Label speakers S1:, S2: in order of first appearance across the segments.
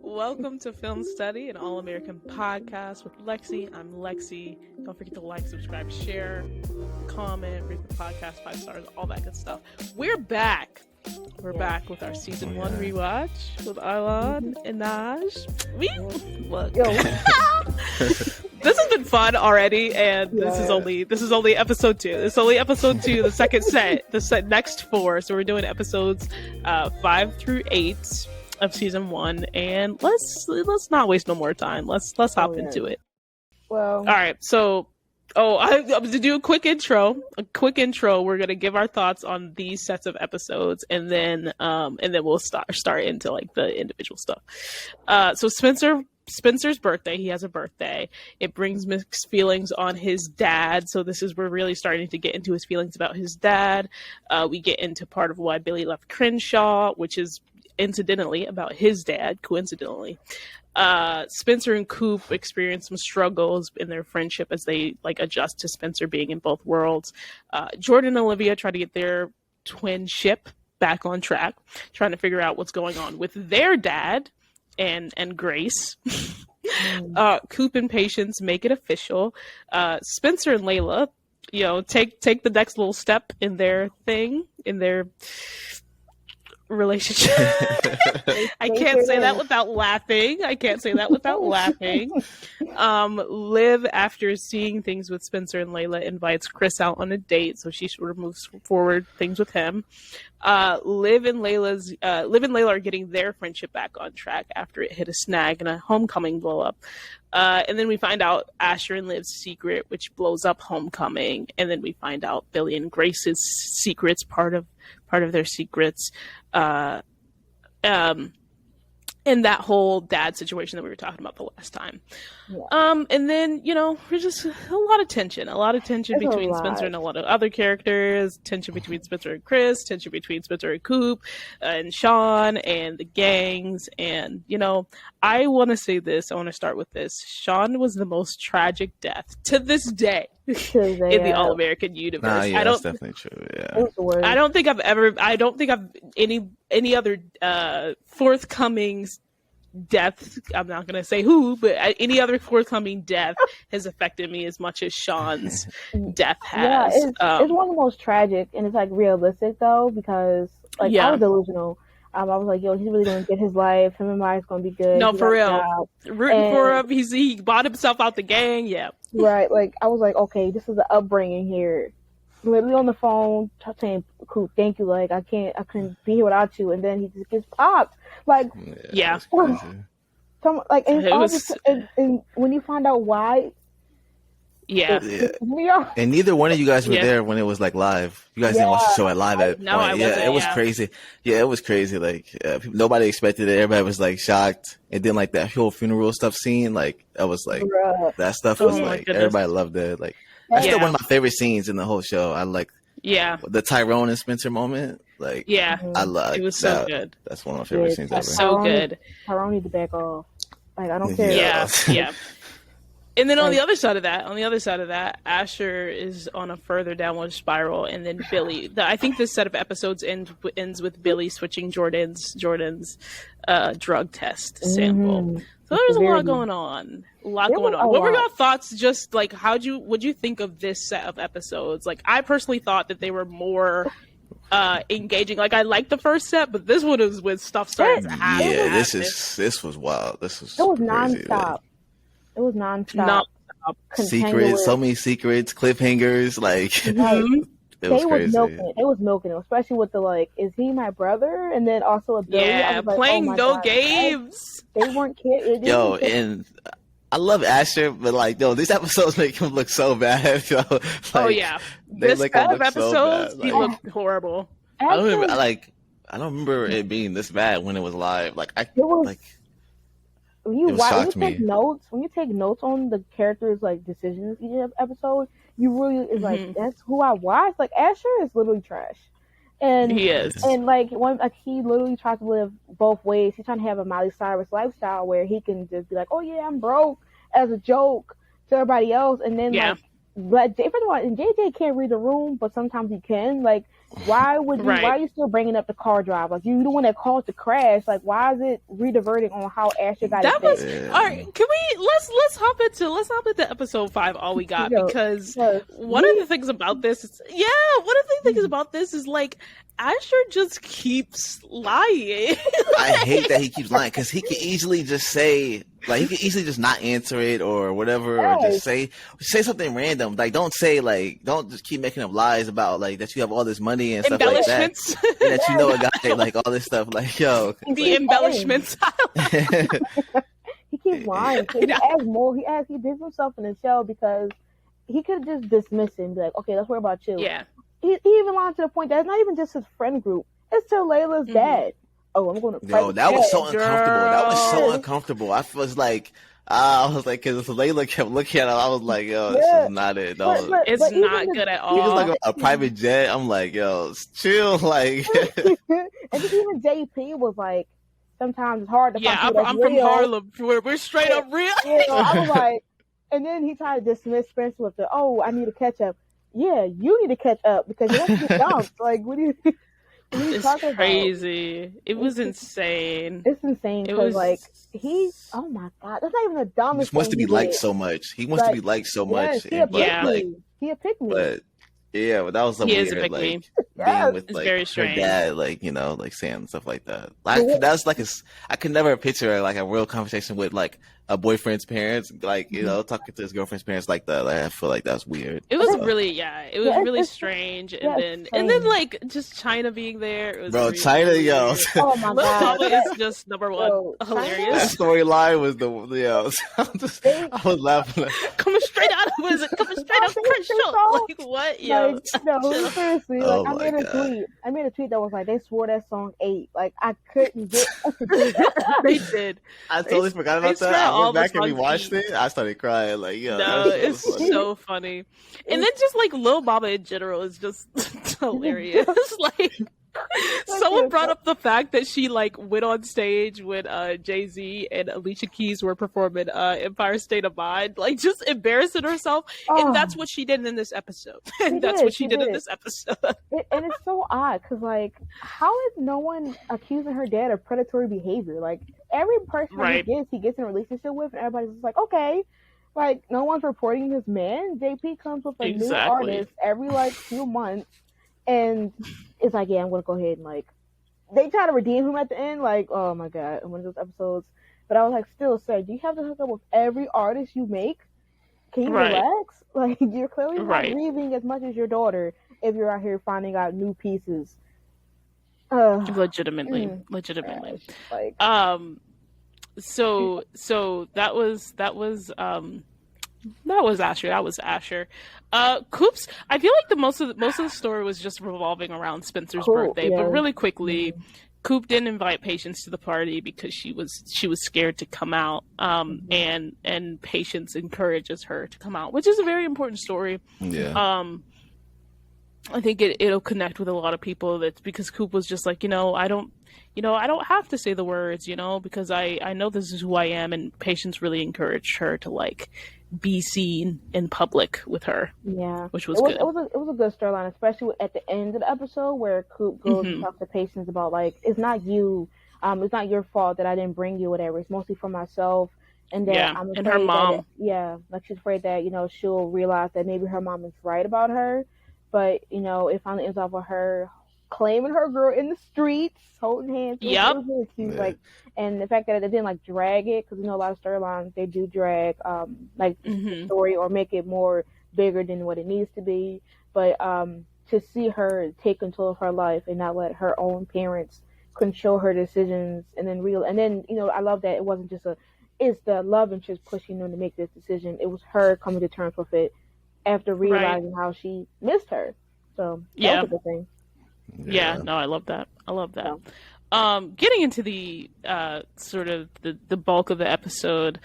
S1: Welcome to Film Study, an all-American podcast with Lexi. I'm Lexi. Don't forget to like, subscribe, share, comment, rate the podcast 5 stars, all that good stuff. We're back. We're back with our season 1 rewatch with Arlon and Naj. Look. This has been fun already, and this is only episode 2. This is only episode 2, the second set, next 4. So we're doing episodes 5 through 8 of season 1, and let's not waste no more time. Let's hop into it. Well, all right. So, I'm to do a quick intro. We're gonna give our thoughts on these sets of episodes, and then we'll start into like the individual stuff. So Spencer's birthday. He has a birthday. It brings mixed feelings on his dad. So we're really starting to get into his feelings about his dad. We get into part of why Billy left Crenshaw, which is incidentally about his dad, coincidentally. Spencer and Coop experience some struggles in their friendship as they like adjust to Spencer being in both worlds. Jordan and Olivia try to get their twin ship back on track, trying to figure out what's going on with their dad and Grace. Coop and Patience make it official. Spencer and Layla, take the next little step in their relationship. I can't say that without laughing. Liv, after seeing things with Spencer and Layla, invites Chris out on a date, so she sort of moves forward things with him. Liv and Layla are getting their friendship back on track after it hit a snag in a homecoming blow up. And then we find out Asher and Liv's secret, which blows up homecoming, and then we find out Billy and Grace's secrets, part of their secrets, and that whole dad situation that we were talking about the last time. And then, we're just a lot of tension between Spencer and a lot of other characters, tension between Spencer and Chris, tension between Spencer and Coop, and Sean, and the gangs. And, I want to say this, I want to start with this. Sean was the most tragic death to this day in the All-American universe.
S2: That's definitely true. Yeah.
S1: I don't think I've any other forthcoming death. I'm not gonna say who, but any other forthcoming death has affected me as much as Sean's death has.
S3: Yeah, it's one of the most tragic, and it's like realistic though, because I was delusional. I was like, yo, he's really gonna get his life. Him and Maya's gonna be good.
S1: No, for real. Rooting for him. He bought himself out the gang. Yeah.
S3: Right. Like I was like, okay, this is the upbringing here. Literally on the phone saying, "Coop, thank you. Like I couldn't be here without you." And then he just gets popped. Like
S1: yeah.
S3: And when you find out why.
S1: Yeah.
S2: And neither one of you guys were there when it was like live. You guys didn't watch the show at live at
S1: no,
S2: point. It was crazy. Yeah, it was crazy. Like nobody expected it. Everybody was like shocked. And then like that whole funeral stuff scene, like that was like that stuff was like everybody loved it. Like that's still one of my favorite scenes in the whole show. I like the Tyrone and Spencer moment. Like I love it. Was so good. That's one of my favorite scenes ever.
S1: So good.
S3: Tyrone need to back off. Like I don't care.
S1: Yeah. And then on the other side of that, Asher is on a further downward spiral, and then Billy. I think this set of episodes ends with Billy switching Jordan's drug test sample. So there's a lot going on. What were your thoughts? Just like what'd you think of this set of episodes? Like I personally thought that they were more engaging. Like I liked the first set, but this one is when stuff started to happen.
S2: Yeah, this was wild. It was
S3: nonstop.
S2: Like,
S3: it was nonstop.
S2: Secrets, so many secrets, cliffhangers, like it was crazy.
S3: They was milking it, especially with the like, is he my brother? And then also a Billy.
S1: Yeah, playing no games.
S3: They weren't kidding.
S2: Yo, and I love Asher, but like, these episodes make him look so bad. Yo. Like,
S1: this set of episodes, he looked horrible.
S2: I don't remember it being this bad when it was live.
S3: When you take notes on the characters' like decisions each episode, you really is like that's who I watch. Like Asher is literally trash, and
S1: he is,
S3: and he literally tries to live both ways. He's trying to have a Miley Cyrus lifestyle where he can just be like, oh yeah, I'm broke as a joke to everybody else, and then like JJ can't read the room, but sometimes he can. Like Why would you? Why are you still bringing up the car drive? Like, you the one that caused the crash. Like, why is it rediverting on how Asher got
S1: that?
S3: Was
S1: all right. Can we let's hop into episode 5. All we got because one of the things about this is one of the things about this is like Asher just keeps lying.
S2: I hate that he keeps lying because he can easily just say. Like, he could easily just not answer it or whatever, or just say something random. Like, don't just keep making up lies about, like, that you have all this money and stuff like that. And that you know a guy, like, all this stuff. Like, yo.
S1: The embellishments.
S3: He keeps lying. He adds more. He digs himself in the show because he could just dismiss it and be like, okay, let's worry about you.
S1: Yeah.
S3: He even lied to the point that it's not even just his friend group. It's to Layla's dad. Oh, I'm going to fight.
S2: Yo, that was so uncomfortable. That was so uncomfortable. I was like, because Layla kept looking at him, I was like, yo, this is not it.
S1: It's not good at all.
S2: He was like a private jet. I'm like, yo, chill. Like,
S3: and even JP was like, sometimes it's hard to find people that's
S1: I'm
S3: real.
S1: from Harlem. We're straight up real.
S3: I was like, and then he tried to dismiss Spencer with the, I need to catch up. Yeah, you need to catch up because you don't get dumped. Like, what do you?
S1: It's crazy. About? It was insane.
S3: It's insane because, like, oh my god, that's not even the dumbest.
S2: He wants to be liked so much. He wants to be liked so much.
S3: He a pick me.
S2: But but that was weird.
S1: Is a pick me.
S2: Being with
S1: it's
S2: like
S1: very
S2: her
S1: strange.
S2: dad, like like Sam and stuff like that. Like that's like I could never picture like a real conversation with like a boyfriend's parents, like talking to his girlfriend's parents like that. Like, I feel like that's weird.
S1: It was really, really strange. And then like just China being there. It was really
S2: China,
S1: weird.
S3: Oh my god,
S1: is just number one hilarious.
S2: That storyline was I was laughing.
S1: Coming straight out of Crenshaw. Like what? Yo,
S3: no, seriously. Like, I made a tweet that was like, they swore that song 8. Like, I couldn't get.
S1: They did.
S2: I totally forgot about that. I went back and rewatched it. I started crying. Like,
S1: it's so funny. And then just like Lil Mama in general is just hilarious. Like, someone brought up the fact that she like went on stage when Jay-Z and Alicia Keys were performing Empire State of Mind, like just embarrassing herself. And that's what she did in this episode. And that's what she did in this episode.
S3: And it's so odd because, like, how is no one accusing her dad of predatory behavior? Like, every person he gets in a relationship with, and everybody's just like, okay. Like, no one's reporting this man. JP comes with a new artist every like few months. And it's like, I'm going to go ahead and, like, they try to redeem him at the end. Like, oh, my God, in one of those episodes. But I was like, still, sir, do you have to hook up with every artist you make? Can you relax? Like, you're clearly not grieving as much as your daughter if you're out here finding out new pieces.
S1: Legitimately. Like, so that was Asher. That was Asher. Coops. I feel like most of the story was just revolving around Spencer's birthday, but really quickly, Coop didn't invite Patience to the party because she was scared to come out. And Patience encourages her to come out, which is a very important story.
S2: Yeah.
S1: I think it'll connect with a lot of people. That's because Coop was just like, I don't have to say the words, because I know this is who I am, and Patience really encouraged her to like be seen in public with her.
S3: Yeah,
S1: which was good.
S3: It was a good storyline, especially at the end of the episode where Coop goes and talks to Patience about like, it's not you, it's not your fault that I didn't bring you, whatever. It's mostly for myself. And then I'm afraid
S1: and her mom.
S3: Like she's afraid that she'll realize that maybe her mom is right about her, but it finally ends off with her claiming her girl in the streets, holding hands.
S1: Yep.
S3: She's like, and the fact that they didn't like drag it, because a lot of storylines they do drag the story or make it more bigger than what it needs to be. But to see her take control of her life and not let her own parents control her decisions, and then I love that it wasn't just it's the love interest pushing them to make this decision. It was her coming to terms with it after realizing how she missed her. So that was a good thing.
S1: Yeah, no, I love that. Getting into the sort of the bulk of the episode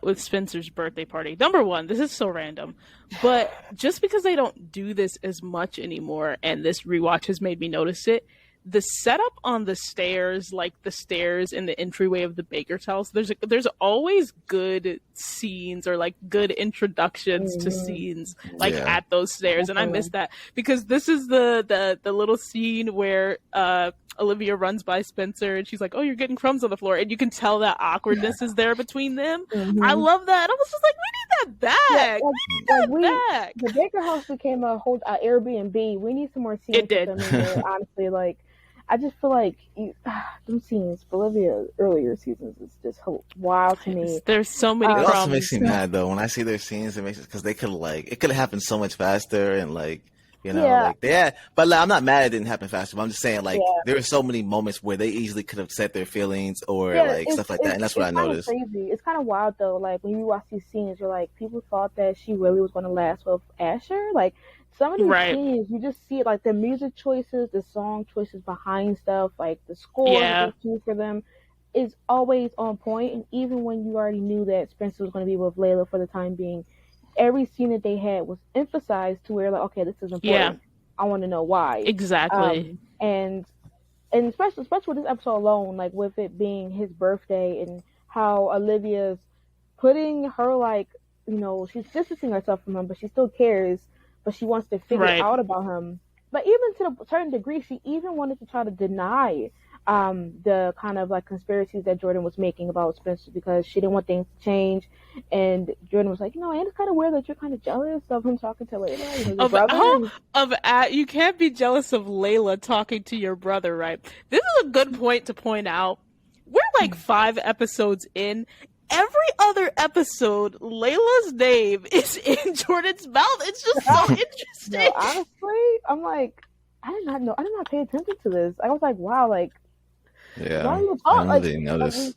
S1: with Spencer's birthday party. Number one, this is so random, but just because they don't do this as much anymore, and this rewatch has made me notice it, the setup on the stairs, like the stairs in the entryway of the Baker's house, there's always good scenes or like good introductions to scenes like at those stairs, and I miss that because this is the little scene where Olivia runs by Spencer and she's like, "Oh, you're getting crumbs on the floor," and you can tell that awkwardness is there between them. I love that. I was just like, we need that back. We need that back.
S3: The Baker house became a whole Airbnb. We need some more scenes.
S1: It did.
S3: With them in there, honestly, like. I just feel like them scenes, Bolivia earlier seasons, is just wild to me.
S1: There's so many.
S2: It also makes me mad though when I see their scenes. It makes it because they could it could have happened so much faster and like but like, I'm not mad it didn't happen faster. But I'm just saying there are so many moments where they easily could have said their feelings or stuff like that, and that's what I noticed.
S3: Crazy. It's kind of wild though. Like when you watch these scenes, you're like, people thought that she really was going to last with Asher, like. Some of these scenes, you just see it, like the music choices, the song choices behind stuff, like the score that they choose for them is always on point. And even when you already knew that Spencer was going to be with Layla for the time being, every scene that they had was emphasized to where, like, okay, this is important. Yeah. I want to know why.
S1: Exactly.
S3: And especially with this episode alone, like with it being his birthday and how Olivia's putting her, like, you know, she's distancing herself from him, but she still cares. But she wants to figure out about him. But even to a certain degree, she even wanted to try to deny the kind of like conspiracies that Jordan was making about Spencer because she didn't want things to change. And Jordan was like, and it's kind of weird that you're kind of jealous of him talking to Layla.
S1: You can't be jealous of Layla talking to your brother, right? This is a good point to point out. We're like 5 episodes in. Every other episode, Layla's name is in Jordan's mouth. It's just so interesting.
S3: No, honestly, I'm like, I did not pay attention to this. I was like, wow, like, why do you talk? I didn't notice.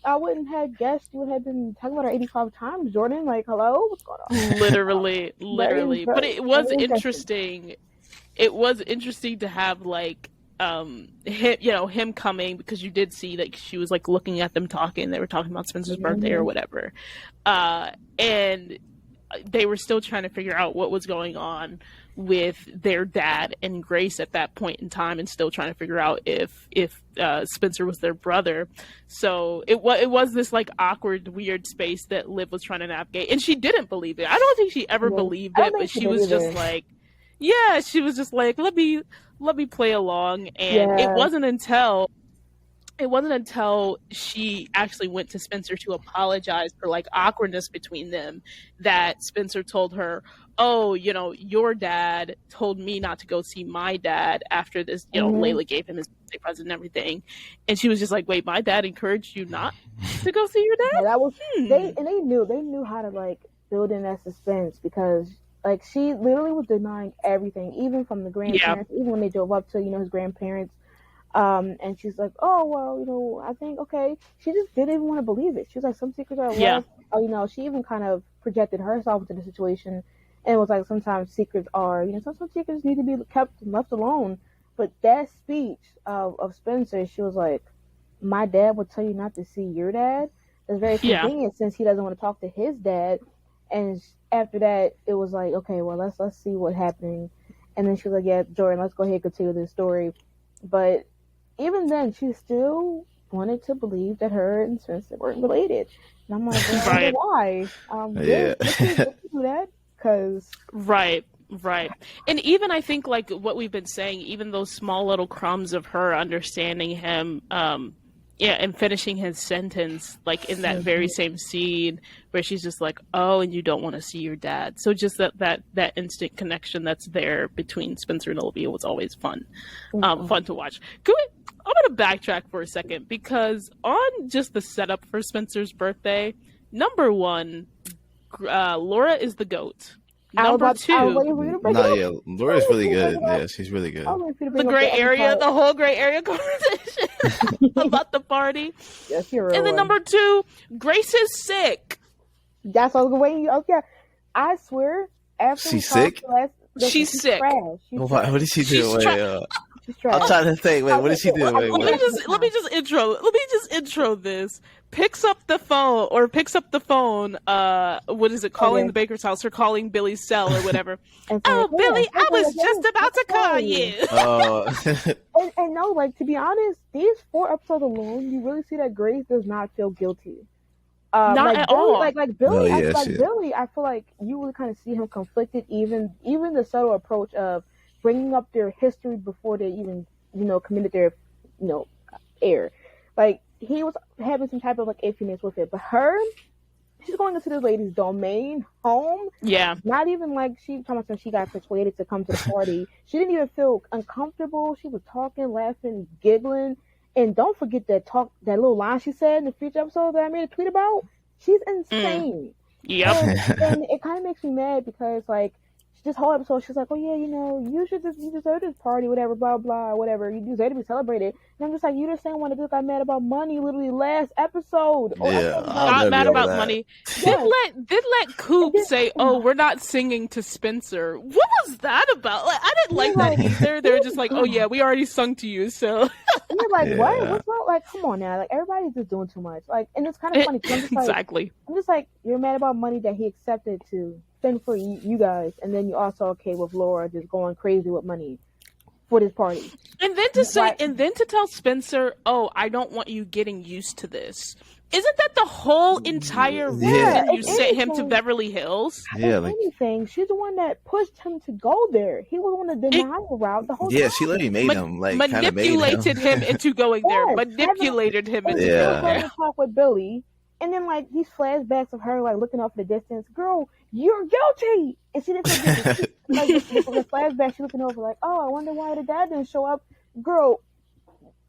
S3: I wouldn't have guessed you would have been talking about her 85 times, Jordan. Like, hello, what's going on?
S1: Literally. But it was interesting. It was interesting to have like. Him coming because you did see that she was like looking at them talking. They were talking about Spencer's birthday or whatever, and they were still trying to figure out what was going on with their dad and Grace at that point in time, and still trying to figure out if Spencer was their brother. So it was this like awkward, weird space that Liv was trying to navigate, and she didn't believe it. I don't think she ever believed it, but she was just like. Yeah, she was just like, let me play along, and it wasn't until she actually went to Spencer to apologize for like awkwardness between them that Spencer told her, "Oh, your dad told me not to go see my dad after this. Layla gave him his birthday present and everything," and she was just like, "Wait, my dad encouraged you not to go see your dad?"
S3: Yeah, that was they knew how to like build in that suspense because. Like, she literally was denying everything, even from the grandparents, even when they drove up to, his grandparents. And she's like, oh, well, I think, okay. She just didn't even want to believe it. She was like, some secrets are left. She even kind of projected herself into the situation. And it was like, sometimes secrets are, some secrets need to be kept and left alone. But that speech of Spencer, she was like, my dad would tell you not to see your dad. It's very convenient since he doesn't want to talk to his dad. And after that, it was like, okay, well, let's see what's happening. And then she was like, yeah, Jordan, let's go ahead and continue this story. But even then, she still wanted to believe that her and Spencer weren't related. And I'm like, well, why? Do that? Because...
S1: Right. And even I think, like, what we've been saying, even those small little crumbs of her understanding him, and finishing his sentence, like in that very same scene where she's just like, oh, and you don't want to see your dad. So just that instant connection that's there between Spencer and Olivia was always fun. Fun to watch. I'm going to backtrack for a second because on just the setup for Spencer's birthday, number 1, Laura is the GOAT. Number 2,
S2: Laura's really good. Yeah, she's really good.
S1: The gray area, the whole gray area conversation about the party.
S3: Yes, you're right.
S1: And then number 2, Grace is sick.
S3: That's what I was waiting. Okay, I swear. After
S2: she's sick.
S1: She's sick.
S2: What did she do? I'm trying to think. Wait, what did she do? Wait,
S1: let me just intro this. Picks up the phone. What is it? Calling the baker's house or calling Billy's cell or whatever. Billy, I was just about to call you.
S3: Oh. and no, like, to be honest, these 4 episodes alone, you really see that Grace does not feel guilty.
S1: Not
S3: like
S1: at
S3: Billy,
S1: all.
S3: Like Billy, Billy, I feel like you really kind of see him conflicted. Even the subtle approach of bringing up their history before they even, committed their, error. Like, he was having some type of like iffiness with it, but she's going into this lady's domain, home.
S1: Yeah.
S3: Not even like she got persuaded to come to the party. She didn't even feel uncomfortable. She was talking, laughing, giggling. And don't forget that little line she said in the future episode that I made a tweet about. She's insane.
S1: Yep.
S3: And it kind of makes me mad because, like, this whole episode, she's like, oh yeah, you deserve this party, whatever, blah, blah, whatever. You deserve to be celebrated. And I'm just like, you the same one that just got mad about money literally last episode.
S2: Yeah.
S1: Not mad about money.
S3: Yes.
S1: Did let Coop say, oh, we're not singing to Spencer. What was that about? Like, I didn't like that either. They were just like, oh yeah, we already sung to you, so.
S3: You're like, what? What's wrong? Like, come on now. Like, everybody's just doing too much. Like, and it's kind of funny. I'm just like,
S1: exactly.
S3: I'm just like, you're mad about money that he accepted to spend for you guys, and then you also okay with Laura just going crazy with money for this party.
S1: And then to tell Spencer, oh, I don't want you getting used to this. Isn't that the whole entire reason you sent him to Beverly Hills?
S3: Yeah, like anything. She's the one that pushed him to go there. He was on the denial route the whole time.
S2: Yeah, she literally made him like
S1: manipulated him into going there. Manipulated him into going there.
S3: Talk with Billy, and then like these flashbacks of her like looking off in the distance. Girl, you're guilty. And she didn't like the flashback. She's looking over like, oh, I wonder why the dad didn't show up. Girl,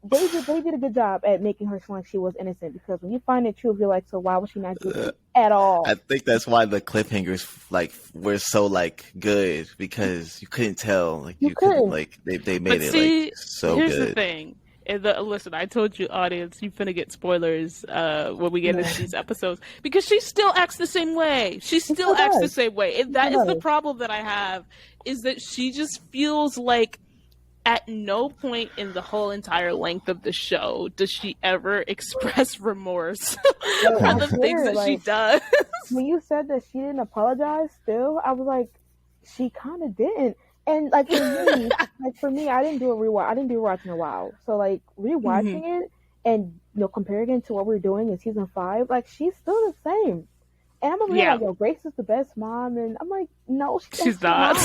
S3: they did a good job at making her sound like she was innocent, because when you find the truth, you're like, so why was she not guilty at all?
S2: I think that's why the cliffhangers like were so like good, because you couldn't tell, like you couldn't like they made it like so
S1: here's
S2: good.
S1: Here's the thing. Listen, I told you, audience, you finna get spoilers when we get into these episodes, because she still acts the same way. She still acts the same way, and that is the problem that I have, is that she just feels like at no point in the whole entire length of the show does she ever express remorse for the things that she does.
S3: When you said that she didn't apologize, still, I was like, she kind of didn't. And like for me, I didn't do a rewatch. I didn't do rewatch in a while. So like rewatching it and comparing it to what we're doing in season 5, like she's still the same. And I'm over here like, yo, Grace is the best mom, and I'm like, no, she's not.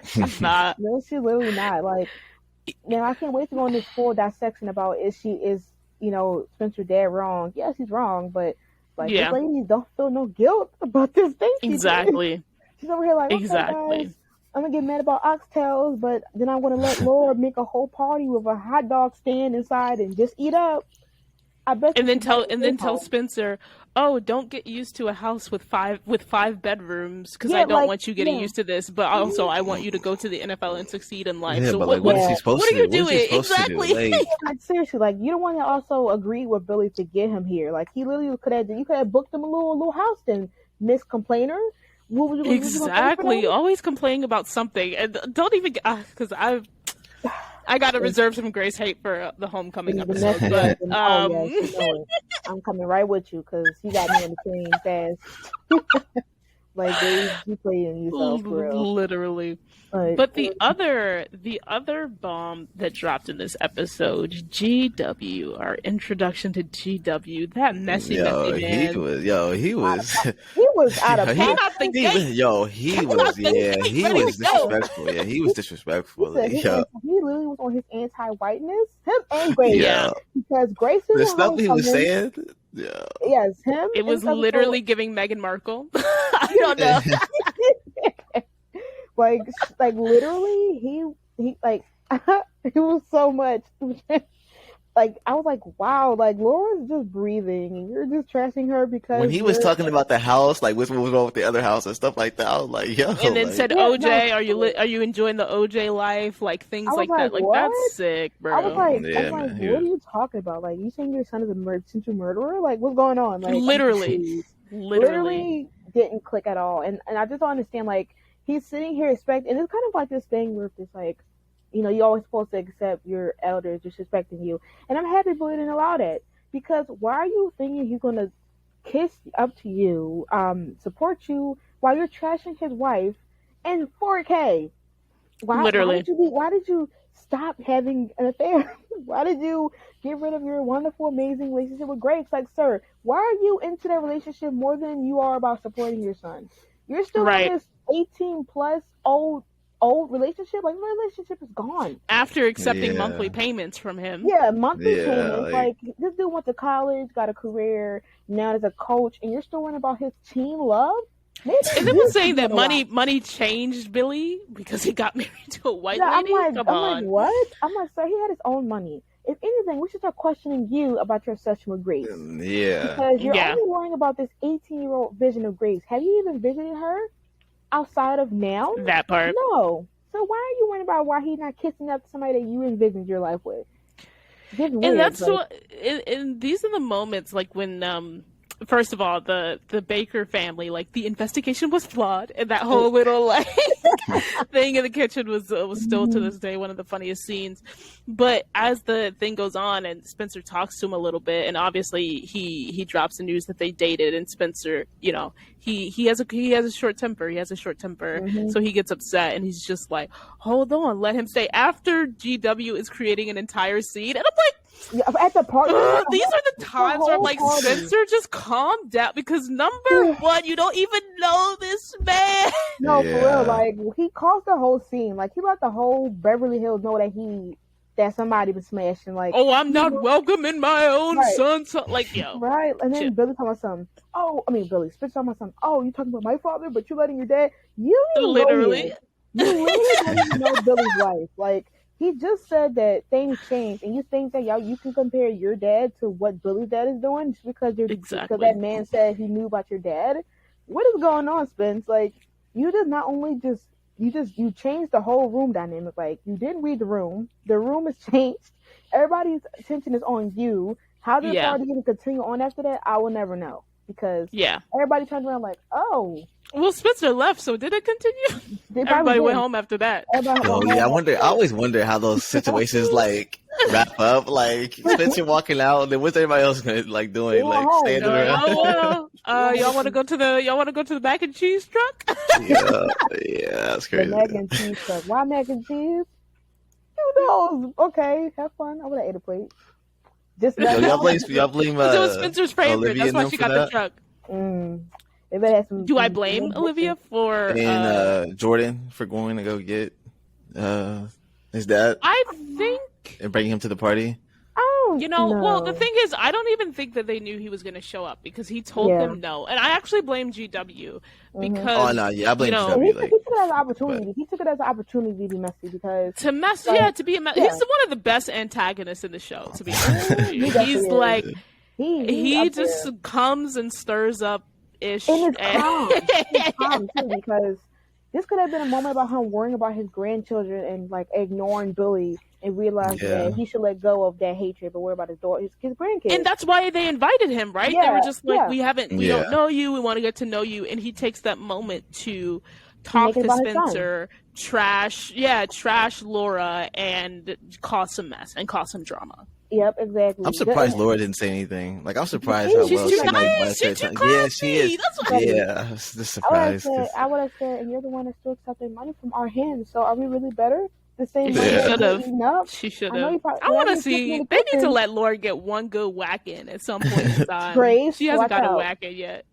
S1: She's not.
S3: No, she's literally not. Like, man, I can't wait to go in this full dissection about is Spencer dead wrong? Yes, he's wrong, but like this lady don't feel no guilt about this thing.
S1: Exactly.
S3: She's over here like, okay, guys, I'm gonna get mad about oxtails, but then I'm gonna let Laura make a whole party with a hot dog stand inside and just eat up. I bet.
S1: And then tell Spencer, oh, don't get used to a house with five bedrooms, because I don't want you getting used to this. But also, I want you to go to the NFL and succeed in life.
S2: Yeah,
S1: so
S2: but what is he supposed to do?
S1: What are you doing? Exactly.
S3: Like seriously, like you don't want to also agree with Billy to get him here. Like he literally could have booked him a little house then, Miss Complainer.
S1: Exactly. Always complaining about something, and don't even because I gotta reserve some Grace hate for the homecoming episode. But
S3: I'm coming right with you, because you got me in the train fast. Like you playing yourself, for real.
S1: Literally. But the other bomb that dropped in this episode, GW, our introduction to GW, that messy man.
S2: He was
S3: out of
S2: he was disrespectful. Yeah, he was disrespectful.
S3: He literally was on his anti-whiteness. Him and Grace.
S2: Yeah.
S3: Because Grace is
S2: the stuff he was saying. Yeah.
S3: Yes, him.
S1: It was literally giving Meghan Markle. I don't know.
S3: like literally, he like it was so much. Like I was like, wow, like Laura's just breathing, and you're just trashing her because
S2: when he was talking about the house, like what was wrong with the other house and stuff like that, I was like, yo.
S1: And then said, OJ, are you enjoying the OJ life? Like things like that. Like
S3: what?
S1: That's sick, bro.
S3: I was like, what are you talking about? Like you saying your son is a potential murderer? Like what's going on? Like
S1: literally
S3: didn't click at all. And I just don't understand. Like he's sitting here expecting, and it's kind of like this thing where it's like, you're always supposed to accept your elders disrespecting you. And I'm happy Billy didn't allow that, because why are you thinking he's gonna kiss up to you, support you while you're trashing his wife in 4K?
S1: Literally.
S3: Why did you stop having an affair? Why did you get rid of your wonderful, amazing relationship with Grace? Like, sir, why are you into that relationship more than you are about supporting your son? You're still in this 18 plus old relationship. Like, my relationship is gone.
S1: After accepting monthly payments from him.
S3: Yeah, monthly payments. Like, this dude went to college, got a career, now there's a coach, and you're still worrying about his teen love?
S1: And they were saying that money changed Billy because he got married to a white lady.
S3: I'm like, what? I'm like, sir, he had his own money. If anything, we should start questioning you about your obsession with Grace.
S2: Yeah.
S3: Because you're only worrying about this 18-year-old vision of Grace. Have you even visited her outside of now?
S1: That part.
S3: No. So why are you worrying about why he's not kissing up somebody that you envisioned your life with?
S1: And that's what. And these are the moments like when. First of all, the Baker family, like, the investigation was flawed, and that whole little like thing in the kitchen was still to this day one of the funniest scenes. But as the thing goes on, and Spencer talks to him a little bit, and obviously he drops the news that they dated, and Spencer, he has a short temper. He has a short temper, so he gets upset, and he's just like, "Hold on, let him stay." After GW is creating an entire scene, and I'm like.
S3: At the party,
S1: these are the times where I'm like, Spencer, just calm down, because number one, you don't even know this man.
S3: No, for real, like, he caused the whole scene. Like, he let the whole Beverly Hills know that somebody was smashing. Like,
S1: oh, I'm not welcome in my own son's, like, yo,
S3: right? And then Billy talking about something. Billy Spencer talking about something. Oh, you talking about my father, but you letting your dad? You literally don't even know Billy's wife, like. He just said that things changed, and you think that you can compare your dad to what Billy's dad is doing just because because that man said he knew about your dad? What is going on, Spence? Like, you just not only you changed the whole room dynamic. Like, you didn't read the room. The room has changed. Everybody's attention is on you. How this party going to continue on after that? I will never know, because everybody turned around like, oh.
S1: Well, Spencer left, so did it continue? Everybody went home after that.
S2: I always wonder how those situations like wrap up. Like, Spencer walking out, and then what's everybody else doing? Like, standing around.
S1: Y'all want to go to the mac and cheese truck?
S2: yeah, that's crazy.
S3: The mac and cheese truck. Why mac and cheese? Who knows? Okay, have fun. I would have ate a plate. Just
S2: y'all blame.
S1: It was Spencer's favorite. That's why she got the truck. Do I blame Olivia for
S2: Jordan for going to go get his dad?
S1: I think,
S2: and bringing him to the party.
S1: Well, the thing is, I don't even think that they knew he was going to show up, because he told them no. And I actually blame GW because
S2: I blame GW.
S3: He took it as an opportunity. He took it as an opportunity to be messy, because
S1: to be a messy. He's one of the best antagonists in the show. To be honest with you, he's like he just comes and stirs up ish.
S3: And it's calm too, because this could have been a moment about him worrying about his grandchildren and like ignoring Billy, and realizing that he should let go of that hatred, but worry about his daughter, his grandkids.
S1: And that's why they invited him, right? They were just like, we don't know you, we want to get to know you, and he takes that moment to talk to Spencer, trash Laura, and cause some mess and cause some drama.
S3: Yep, exactly.
S2: I'm surprised Laura didn't say anything. Like, I'm surprised how well she
S1: nice. She's too classy.
S2: Yeah, she is. I was just surprised.
S3: I would have said, and you're the one that still accepting money from our hands, so are we really better? The same
S1: money she should have. I want to see. They need to let Laura get one good whack in at some point in time.
S3: Grace,
S1: she hasn't got a whack in yet.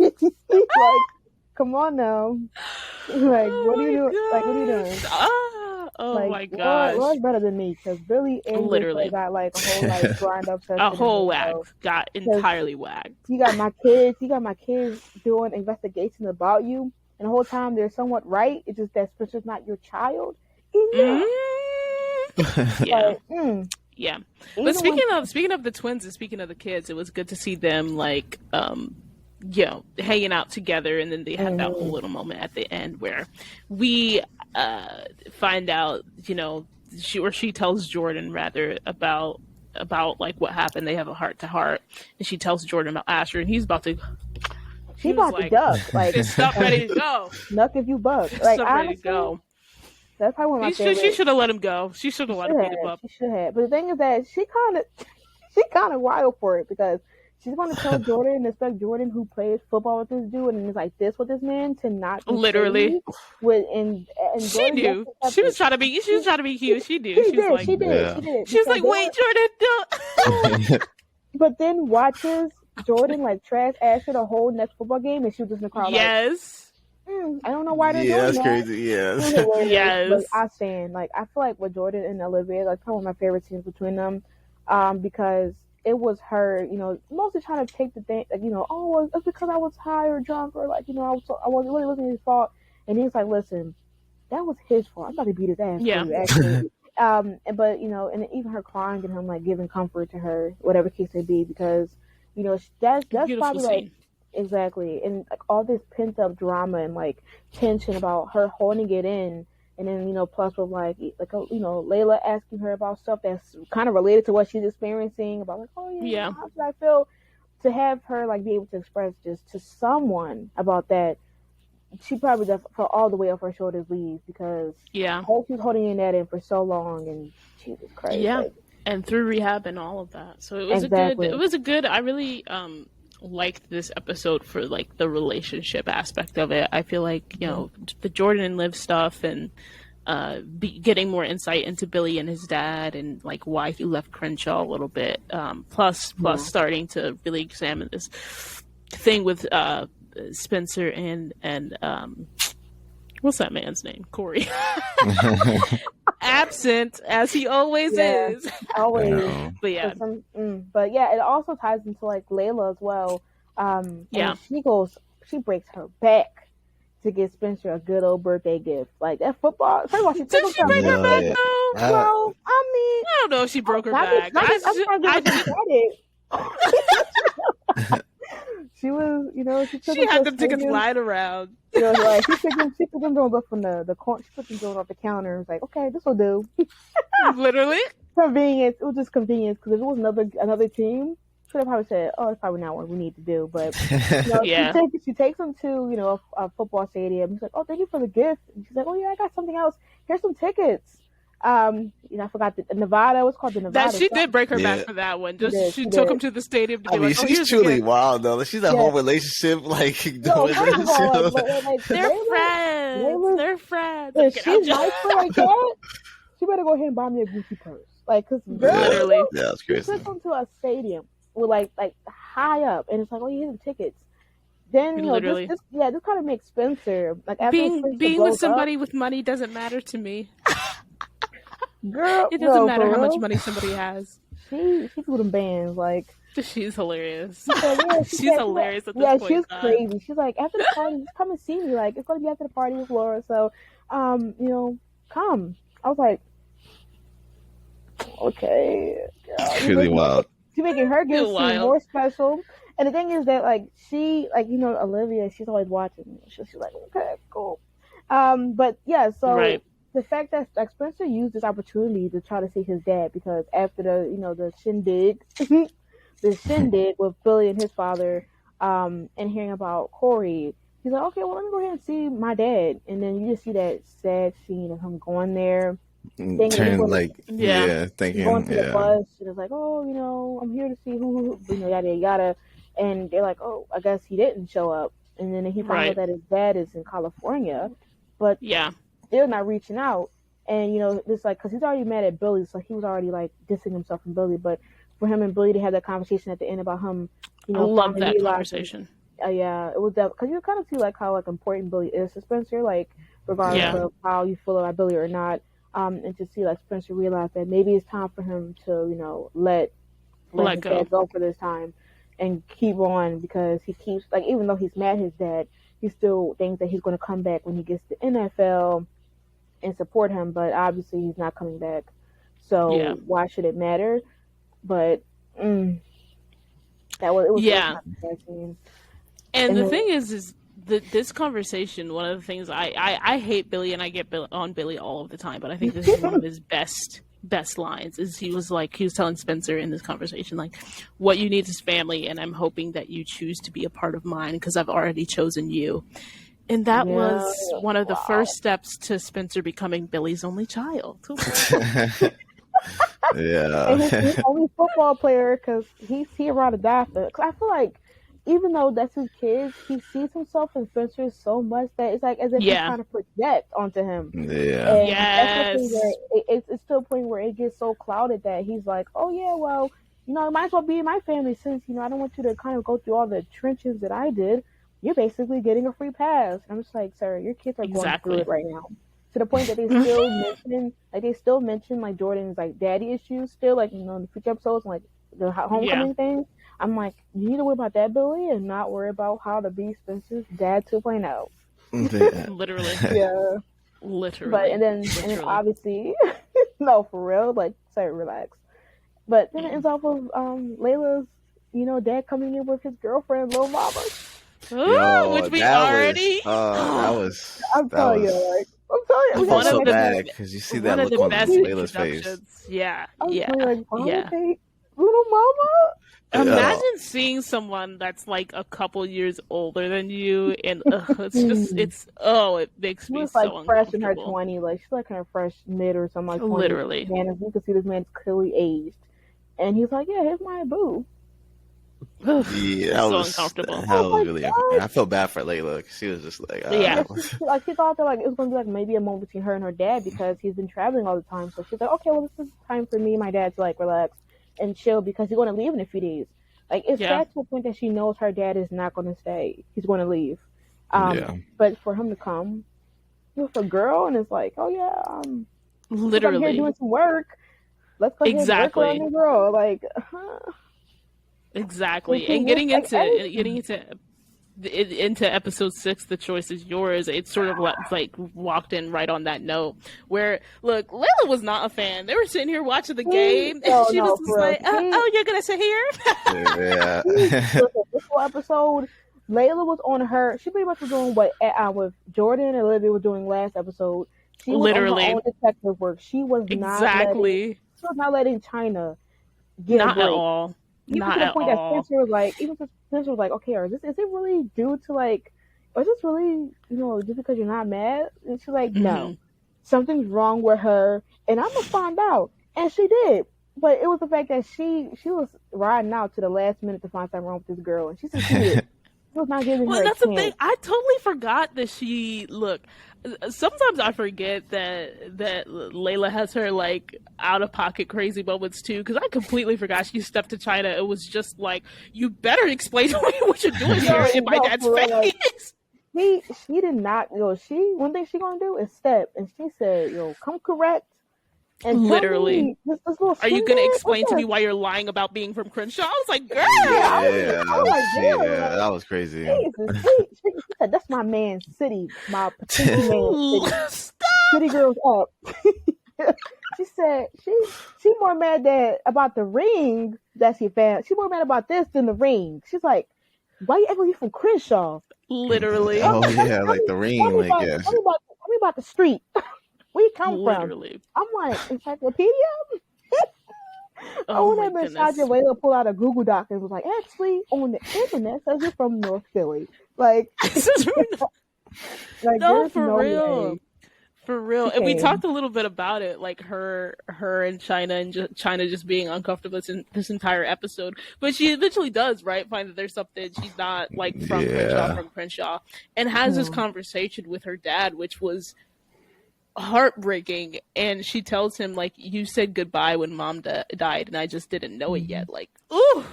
S3: Like, come on now. Like, what are you doing? Like, what are you doing?
S1: My god,
S3: Laura's better than me, because Billy and literally got like a whole like grind up session.
S1: A whole whack got entirely whacked.
S3: You got my kids doing investigations about you, and the whole time they're somewhat right. It's just that Spencer's not your child.
S1: Yeah. But speaking of the twins and speaking of the kids, it was good to see them like hanging out together, and then they had that whole little moment at the end where we find out, she tells Jordan rather about like what happened. They have a heart to heart, and she tells Jordan about Asher, and he's about to.
S3: She about to duck, like
S1: stop, ready to go.
S3: Duck if you buck. Like,
S1: ready to go.
S3: That's probably one of my favorites.
S1: She should have let him go. She should have let him beat him up.
S3: She should have. But the thing is that she kind of wild for it because she's going to tell Jordan and expect Jordan, who plays football with this dude and is like this with this man, to not be
S1: literally
S3: with and
S1: she knew she was trying to be cute. She knew
S3: she did.
S1: She was like, wait, Jordan, no.
S3: But then watches Jordan like trash ass her the whole next football game, and she was just in the crowd.
S1: Yes.
S3: Like, I don't know why they're doing
S2: that's
S3: that.
S2: crazy. Yes.
S1: Yes.
S3: But I stand like I feel like with Jordan and Olivia, like probably one of my favorite scenes between them, because it was her, mostly trying to take the thing, like, oh, it's because I was high or drunk or like, I really wasn't his fault. And he's like, listen, that was his fault. I'm about to beat his ass.
S1: Yeah.
S3: For you, actually. But and even her crying and him like giving comfort to her, whatever case may be, because that's probably like exactly, and like all this pent up drama and like tension about her holding it in. And then, plus with Layla asking her about stuff that's kind of related to what she's experiencing about like, oh yeah, how should I feel? To have her like be able to express this to someone about that, she probably does for all the way off her shoulders leaves because she's holding in that in for so long and Jesus Christ.
S1: Yeah, and through rehab and all of that. So it was a good. I really liked this episode for like the relationship aspect of it. I feel like the Jordan and Liv stuff and getting more insight into Billy and his dad and like why he left Crenshaw a little bit. Plus starting to really examine this thing with Spencer and what's that man's name? Corey. Absent as he always is.
S3: Always.
S1: But yeah.
S3: But yeah, it also ties into like Layla as well. She breaks her back to give Spencer a good old birthday gift. Like that football. First of all,
S1: did she break her back though?
S3: Well, I
S1: don't know if she broke her back.
S3: She was,
S1: she had them tickets lying around.
S3: Like she took them girls up from the corner. She took them girls off the counter. It was like, okay, this will do.
S1: Literally
S3: convenience. It was just convenience because if it was another team, should have probably said, oh, it's probably not what we need to do. But she takes them to a football stadium. She's like, oh, thank you for the gift. And she's like, oh yeah, I got something else. Here's some tickets. I forgot the Nevada. What's called the Nevada.
S1: That she did break her back for that one. She took him to the stadium to be like,
S2: she's truly wild though. She's a whole relationship
S1: they're friends. They're friends.
S3: If she's nice for like that, she better go ahead and buy me a Gucci purse. Like, cause
S1: literally,
S2: that's crazy.
S3: She took them to a stadium with like high up, and it's like, oh, you have tickets. Then this kind of makes Spencer like
S1: being with somebody with money doesn't matter to me.
S3: Girl,
S1: it doesn't matter how much money somebody has.
S3: She threw them bands like.
S1: She's hilarious.
S3: She's
S1: hilarious at this point.
S3: Yeah, she's crazy. She's like, after the party, just come and see me. Like, it's going to be after the party with Laura. So, come. I was like, okay.
S2: Really wild.
S3: She's making her gifts more special. And the thing is that, like, she, like, Olivia, she's always watching. She's like, okay, cool. But yeah, so. Right. The fact that like Spencer used this opportunity to try to see his dad because after the shindig, with Billy and his father, and hearing about Corey, he's like, okay, well let me go ahead and see my dad, and then you just see that sad scene of him going there,
S2: going to the
S3: bus, and it's like, oh, I'm here to see who yada yada, and they're like, oh, I guess he didn't show up, and then he found out that his dad is in California, but they're not reaching out, and it's like because he's already mad at Billy, so he was already like dissing himself from Billy. But for him and Billy to have that conversation at the end about him,
S1: I love that conversation.
S3: Yeah, it was that because you kind of see like how like important Billy is to Spencer, like regardless of how you feel about Billy or not, and to see like Spencer realize that maybe it's time for him to let his dad go for this time and keep on because he keeps like even though he's mad at his dad, he still thinks that he's going to come back when he gets to NFL. And support him, but obviously he's not coming back. So why should it matter? But it was
S1: And the thing is this conversation. One of the things I hate Billy, and I get on Billy all of the time, but I think this is one of his best lines. Is he was telling Spencer in this conversation like, what you need is family, and I'm hoping that you choose to be a part of mine because I've already chosen you. And that was one of the first steps to Spencer becoming Billy's only child.
S2: Yeah.
S3: And he's only football player because he around to die for. Cause I feel like even though that's his kids, he sees himself in Spencer so much that it's like as if he's trying to project onto him.
S2: Yeah.
S3: And that's where it's to a point where it gets so clouded that he's like, oh yeah, well, you know, it might as well be in my family since, you know, I don't want you to kind of go through all the trenches that I did. You're basically getting a free pass. And I'm just like, sir, your kids are going through it right now. To the point that they still mention like Jordan's like daddy issues still, like, you know, in the future episodes, like the homecoming thing. I'm like, you need to worry about that, Billy, and not worry about how to be Spencer's dad 2.0.
S1: Literally.
S3: Yeah.
S1: Literally.
S3: But and then obviously no, for real, like, sorry, relax. But then it ends off of Layla's, you know, dad coming in with his girlfriend, Lil Mama.
S2: Yo,
S1: which we already
S3: I'm telling you, like,
S2: I felt so bad because you see that look on Layla's face.
S1: Yeah.
S3: Like, Little Mama.
S1: Imagine seeing someone that's like a couple years older than you, and it makes me
S3: she's
S1: so
S3: like fresh in her 20s, like she's like in her fresh mid or something like 20.
S1: Literally,
S3: man, you can see this man's clearly aged, and he's like, "Yeah, here's my boo."
S2: Yeah, that was so uncomfortable. That was really. I felt bad for Layla because she was just like,
S3: she thought that like it was going to be like maybe a moment between her and her dad because he's been traveling all the time. So she's like, okay, well, this is time for me and my dad to like relax and chill because he's going to leave in a few days. Like, it's sad to the point that she knows her dad is not going to stay. He's going to leave. But for him to come with a girl and it's like, oh yeah,
S1: literally
S3: I'm here doing some work. Let's go ahead and work on the girl. Like,
S1: exactly. And getting into episode 6, the choice is yours. It sort of like walked in right on that note where, look, Layla was not a fan. They were sitting here watching the game and she was like, oh, you're gonna sit here?
S2: Yeah.
S3: This whole episode, Layla was on her, she pretty much was doing what with Jordan and Olivia were doing last episode. She was
S1: literally
S3: on her own detective work. She was not letting China get
S1: not
S3: a break.
S1: At all.
S3: Even
S1: not
S3: to the
S1: at
S3: point
S1: all.
S3: That Spencer was like, okay, is it really due to like, or is this really, you know, just because you're not mad? And she's like, no, something's wrong with her, and I'm gonna find out. And she did, but it was the fact that she was riding out to the last minute to find something wrong with this girl, and she said she did. She was not giving her a
S1: that's
S3: chance.
S1: the thing. I totally forgot that sometimes I forget that Layla has her like out of pocket crazy moments too, because I completely forgot she stepped to China. It was just like, you better explain to me what you're doing here in my dad's face.
S3: Like, she did not. One thing she gonna do is step, and she said, come correct. And
S1: literally,
S3: this
S1: are you gonna explain to me why you're lying about being from Crenshaw? I was like, girl,
S2: that was crazy.
S3: She said, that's my man's city, my petite man's city. City girls up. She said she more mad about the ring that she found. She's more mad about this than the ring. She's like, why you acting like you from Crenshaw?
S1: Literally.
S2: Oh yeah, like the ring. Tell me
S3: about the street. Where you come
S1: Literally.
S3: from? I'm like, encyclopedia?
S1: Oh
S3: that bitch Sajid Layla pulled out a Google Doc and was like, actually, on the internet says you're from North Philly. Like,
S1: no, for real. Way. For real. And we talked a little bit about it, like her and China and China just being uncomfortable in this entire episode. But she eventually does, right? Find that there's something she's not like from Crenshaw, and has this conversation with her dad, which was heartbreaking. And she tells him, like, you said goodbye when mom died and I just didn't know it yet. Like, ooh,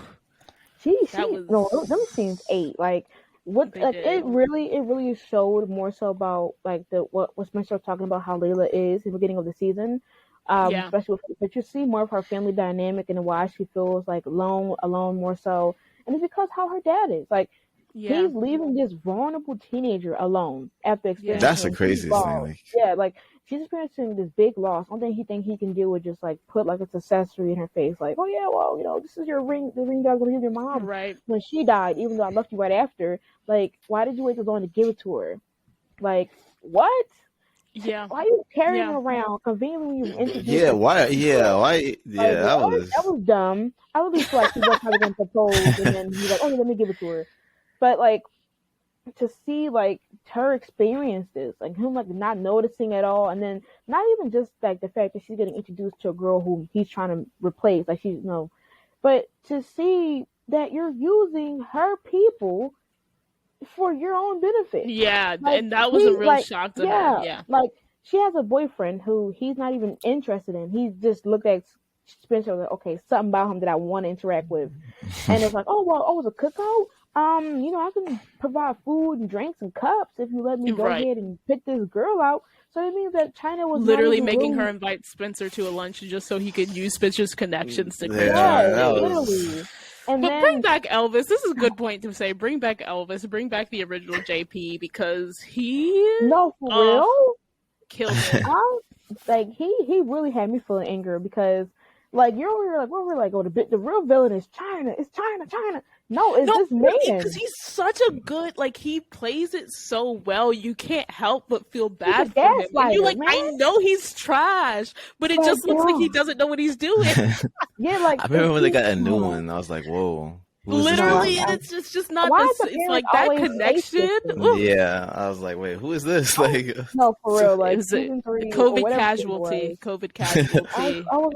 S3: them scenes ate like what like did. it really showed more so about like what Spencer was talking about, how Layla is in the beginning of the season, especially but you see more of her family dynamic and why she feels like alone more so, and it's because how her dad is like. He's leaving this vulnerable teenager alone after experiencing.
S2: That's a crazy thing.
S3: Like she's experiencing this big loss. One thing he thinks he can do is just like put like its accessory in her face, like, oh yeah, well, this is your ring, the ring that I'm gonna give your mom.
S1: Right.
S3: When she died, even though I left you right after, like, why did you wait till long to give it to her? Like, what?
S1: Yeah.
S3: Why are you carrying it around conveniently when you introduced
S2: her? Why? That
S3: was dumb. I would be like she was probably gonna propose, and then he's like, oh, let me give it to her. But like, to see like her experience this, like him like not noticing at all, and then not even just like the fact that she's getting introduced to a girl who he's trying to replace, like she's but to see that you're using her people for your own benefit.
S1: Yeah, like, and that was a real shock to her. Yeah,
S3: like she has a boyfriend who he's not even interested in. He just looked at Spencer like, okay, something about him that I want to interact with, and it's like, it's a cookout. I can provide food and drinks and cups if you let me go ahead and pick this girl out. So it means that China was
S1: literally making her invite Spencer to a lunch just so he could use Spencer's connections to
S3: literally.
S1: But bring back Elvis. This is a good point to say. Bring back Elvis. Bring back the original JP because he
S3: for real
S1: killed it.
S3: Like he really had me feeling anger because like you're over here like we're like the real villain is China. It's China. No, it's this man.
S1: Because he's such a good, like, he plays it so well, you can't help but feel bad for him. And you're like, man. I know he's trash, but it just looks like he doesn't know what he's doing.
S3: Yeah, like
S2: I remember when they got a new one, I was like, whoa.
S1: Literally, and it's just not it's like that connection.
S2: Yeah, I was like, wait, who is this? Like,
S3: no, for real, like
S1: COVID casualty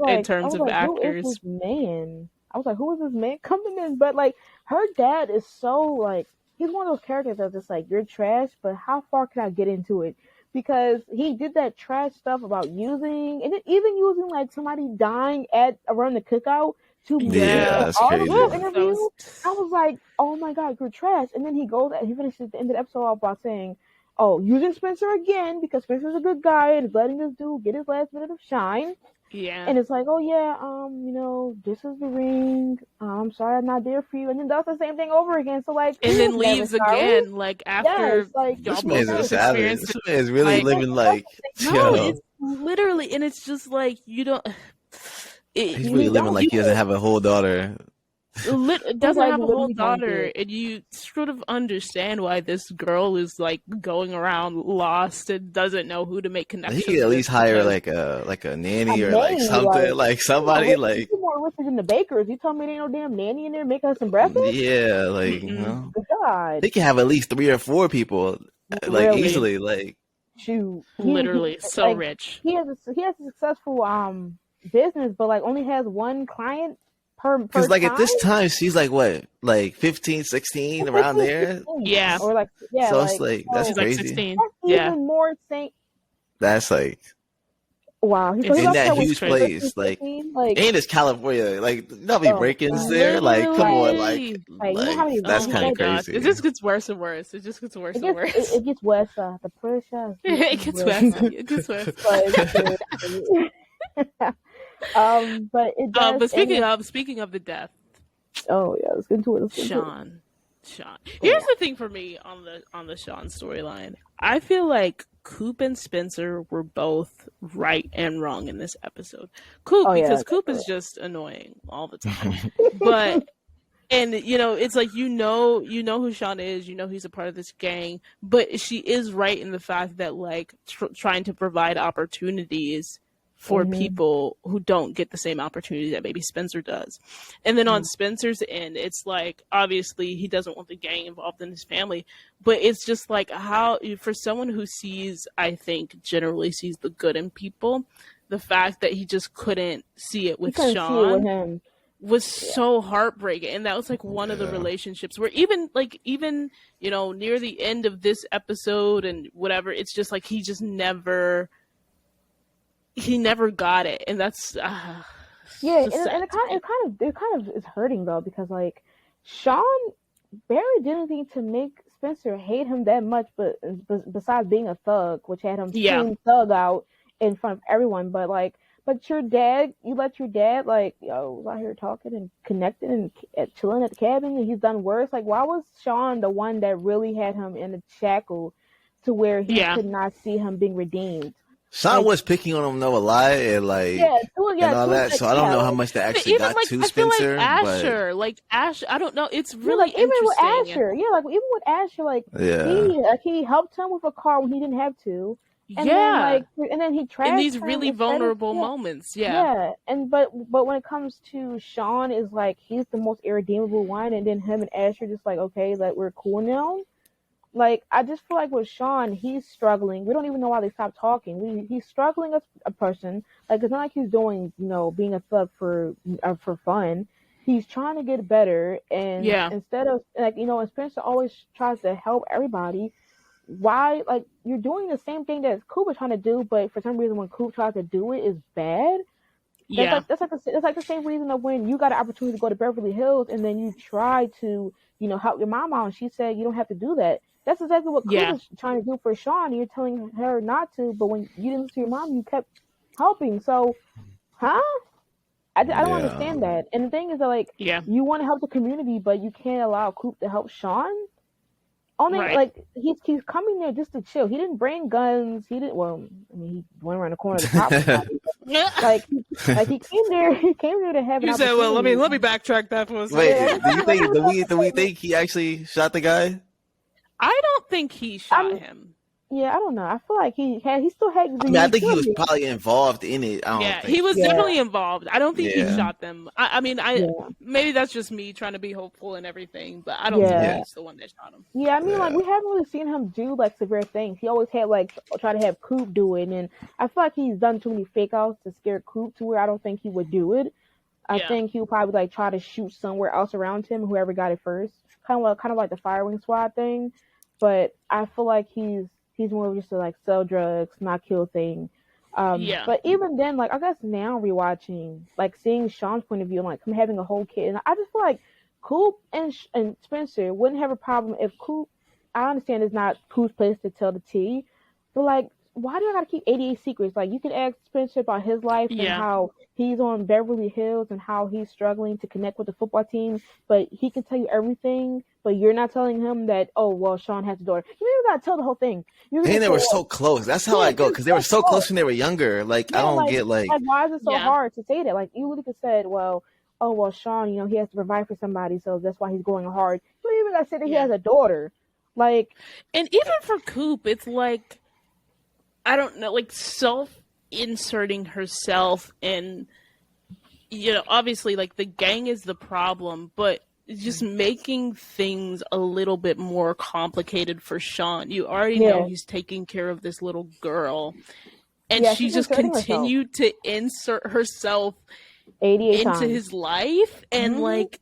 S1: in terms of actors.
S3: Who is this man? I was like, who is this man coming in? But like, her dad is so like, he's one of those characters that's just like, you're trash, but how far can I get into it? Because he did that trash stuff about using, and then even using like somebody dying around the cookout to
S2: that's crazy.
S3: Interview. I was like, oh my god, you're trash. And then he finishes the end of the episode off by saying, using Spencer again because Spencer's a good guy and is letting this dude get his last minute of shine.
S1: Yeah.
S3: And it's like, this is the ring. I'm sorry I'm not there for you. And then does the same thing over again. So like,
S1: and then leaves again, like after
S2: this man's a savage. This man is really living like
S1: it's literally, and it's just like you don't.
S2: He's really living like he doesn't have a whole daughter.
S1: Doesn't have a whole daughter, and you sort of understand why this girl is like going around lost and doesn't know who to make connections.
S2: He could at least hire like a nanny or like something, like somebody like.
S3: More risky than the bakers. You told me there ain't no damn nanny in there making us some breakfast.
S2: Yeah, like
S3: God.
S2: They can have at least 3 or 4 people, like easily, like.
S3: Shoot,
S1: literally so rich.
S3: He has a successful business, but like only has one client.
S2: Because like at this time she's like what, like 15, 16 around there.
S1: Yeah,
S3: or like
S2: so like, it's like that's crazy.
S1: Like 16.
S3: That's even more insane.
S2: That's like
S3: wow.
S2: He's in that huge place, like and it's California, like there'll be break-ins there. Like come on, like that's kind of crazy.
S1: It just gets worse and worse. It just gets worse and worse.
S3: It gets worse. The pressure.
S1: It gets worse. It gets worse.
S3: But it does.
S1: But speaking of the death.
S3: Oh yeah, let's get into it.
S1: Sean. Here's the thing for me on the Sean storyline. I feel like Coop and Spencer were both right and wrong in this episode. Because Coop is just annoying all the time. But and it's like you know who Sean is, he's a part of this gang, but she is right in the fact that like trying to provide opportunities for people who don't get the same opportunity that maybe Spencer does. And then on Spencer's end, it's like, obviously he doesn't want the gang involved in his family, but it's just like how, for someone who generally sees the good in people, the fact that he just couldn't see it with Sean was so heartbreaking. And that was like one of the relationships where even near the end of this episode and whatever, it's just like he never got it, and that's and
S3: it kind of is hurting though, because like Sean barely did anything to make Spencer hate him that much, but besides being a thug, which had him scream thug out in front of everyone. But your dad, you let your dad like was out here talking and connecting and chilling at the cabin, and he's done worse. Like, why was Sean the one that really had him in a shackle to where he could not see him being redeemed?
S2: Sean was picking on him, a lot, and and all that. So I don't know how much that actually got to Spencer.
S1: Like Asher, I don't know. It's really
S3: even with Asher, even with Asher, he helped him with a car when he didn't have to. And then he trashed
S1: in these really vulnerable moments.
S3: But when it comes to Sean, is like he's the most irredeemable one, and then him and Asher just like, okay, like we're cool now. Like, I just feel like with Sean, he's struggling. We don't even know why they stopped talking. He's struggling as a person. Like, it's not like he's doing, being a thug for fun. He's trying to get better, and instead of, like, and Spencer always tries to help everybody. Why, like, you're doing the same thing that Coop is trying to do, but for some reason when Coop tries to do it, it's bad. That's like the same reason of when you got an opportunity to go to Beverly Hills and then you try to, help your mom out, and she said you don't have to do that. That's exactly what Coop is trying to do for Sean. You're telling her not to, but when you didn't listen to your mom, you kept helping. So, I don't understand that. And the thing is that, like, you want to help the community, but you can't allow Coop to help Sean. Only like he's coming there just to chill. He didn't bring guns. He didn't. Well, I mean, he went around the corner of the top. like he came there. He came there to have.
S1: You said, "Well, let me backtrack that for a second."
S2: Wait, do we think he actually shot the guy?
S1: I don't think he shot him.
S3: Yeah, I don't know. I feel like he still had.
S2: I think he was probably involved in it.
S1: He was definitely involved. I don't think he shot them. Maybe that's just me trying to be hopeful and everything, but I don't think he's the one that shot him.
S3: Yeah, I mean, like, we haven't really seen him do, like, severe things. He always had, like, try to have Coop do it, and I feel like he's done too many fake outs to scare Coop to where I don't think he would do it. I think he would probably, like, try to shoot somewhere else around him, whoever got it first. Kind of like the firing squad thing, but I feel like he's more of just a, like, sell drugs, not kill thing. But even then, like, I guess now rewatching, like, seeing Sean's point of view, like, him having a whole kid, and I just feel like Coop and Spencer wouldn't have a problem if Coop, I understand it's not Coop's place to tell the tea, but, like, why do I gotta keep 88 secrets? Like, you can ask Spencer about his life and how he's on Beverly Hills and how he's struggling to connect with the football team, but he can tell you everything, but you're not telling him that, oh, well, Sean has a daughter. You even gotta tell the whole thing.
S2: And they were so close. That's how I go, because they were so close when they were younger. Like, I don't get, like,
S3: why is it so hard to say that? Like, you would have said, well, Sean, he has to provide for somebody, so that's why he's going hard. You even gotta say that he has a daughter. Like,
S1: and even for Coop, it's like, I don't know, like, self-inserting herself, and, obviously, like, the gang is the problem, but just making things a little bit more complicated for Sean. You already know he's taking care of this little girl, and she just continued to insert herself into his life, and like,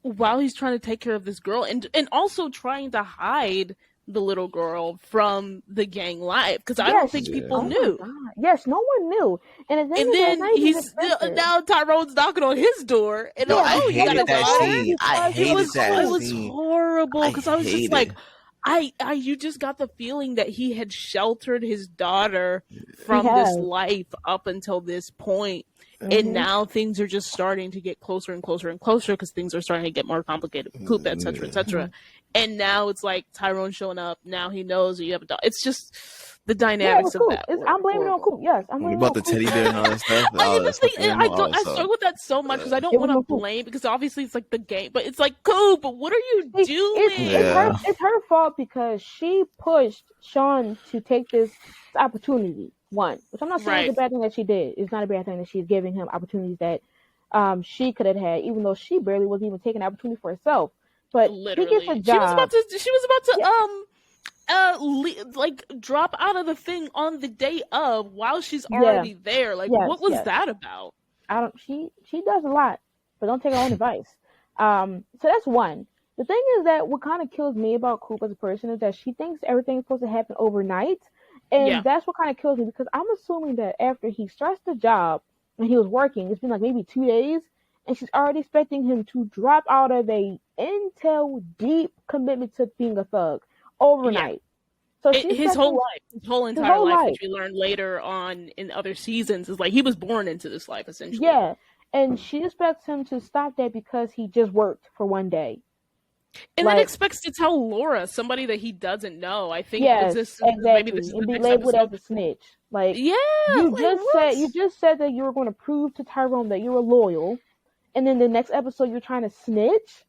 S1: while he's trying to take care of this girl, and also trying to hide the little girl from the gang life, because I don't think people knew.
S3: Yes, no one knew. And then
S1: he's now Tyrone's knocking on his door, and
S2: I hated that scene.
S1: It was horrible, because I was just like, you just got the feeling that he had sheltered his daughter from this life up until this point. And now things are just starting to get closer and closer and closer, because things are starting to get more complicated, Coop, et cetera, et cetera. And now it's like Tyrone showing up. Now he knows that you have a dog. It's just the dynamics of that.
S3: I'm blaming it on Coop. Yes, I'm blaming
S2: about the teddy bear and all that stuff.
S1: I struggle with that so much, because I don't want to blame, because obviously it's like the game, but it's like, Coop, what are you doing?
S3: It's her fault, because she pushed Sean to take this opportunity. One, which I'm not saying it's a bad thing that she did. It's not a bad thing that she's giving him opportunities that she could have had, even though she barely was even taking an opportunity for herself. But
S1: literally,
S3: he gets a job.
S1: She was about to like drop out of the thing on the day of, while she's already there. Like, what was that about?
S3: She does a lot, but don't take her own advice. So that's one. The thing is that what kind of kills me about Coop as a person is that she thinks everything's supposed to happen overnight. And that's what kind of kills me, because I'm assuming that after he starts the job and he was working, it's been like maybe 2 days, and she's already expecting him to drop out of a intel deep commitment to being a thug overnight. So
S1: his whole entire life, which we learned later on in other seasons, is like he was born into this life, essentially.
S3: Yeah, and she expects him to stop that because he just worked for one day.
S1: And then expects to tell Laura, somebody that he doesn't know. I think
S3: exactly.
S1: Maybe this is
S3: and be labeled as a snitch. Like, you just said that you were going to prove to Tyrone that you were loyal, and then the next episode you're trying to snitch.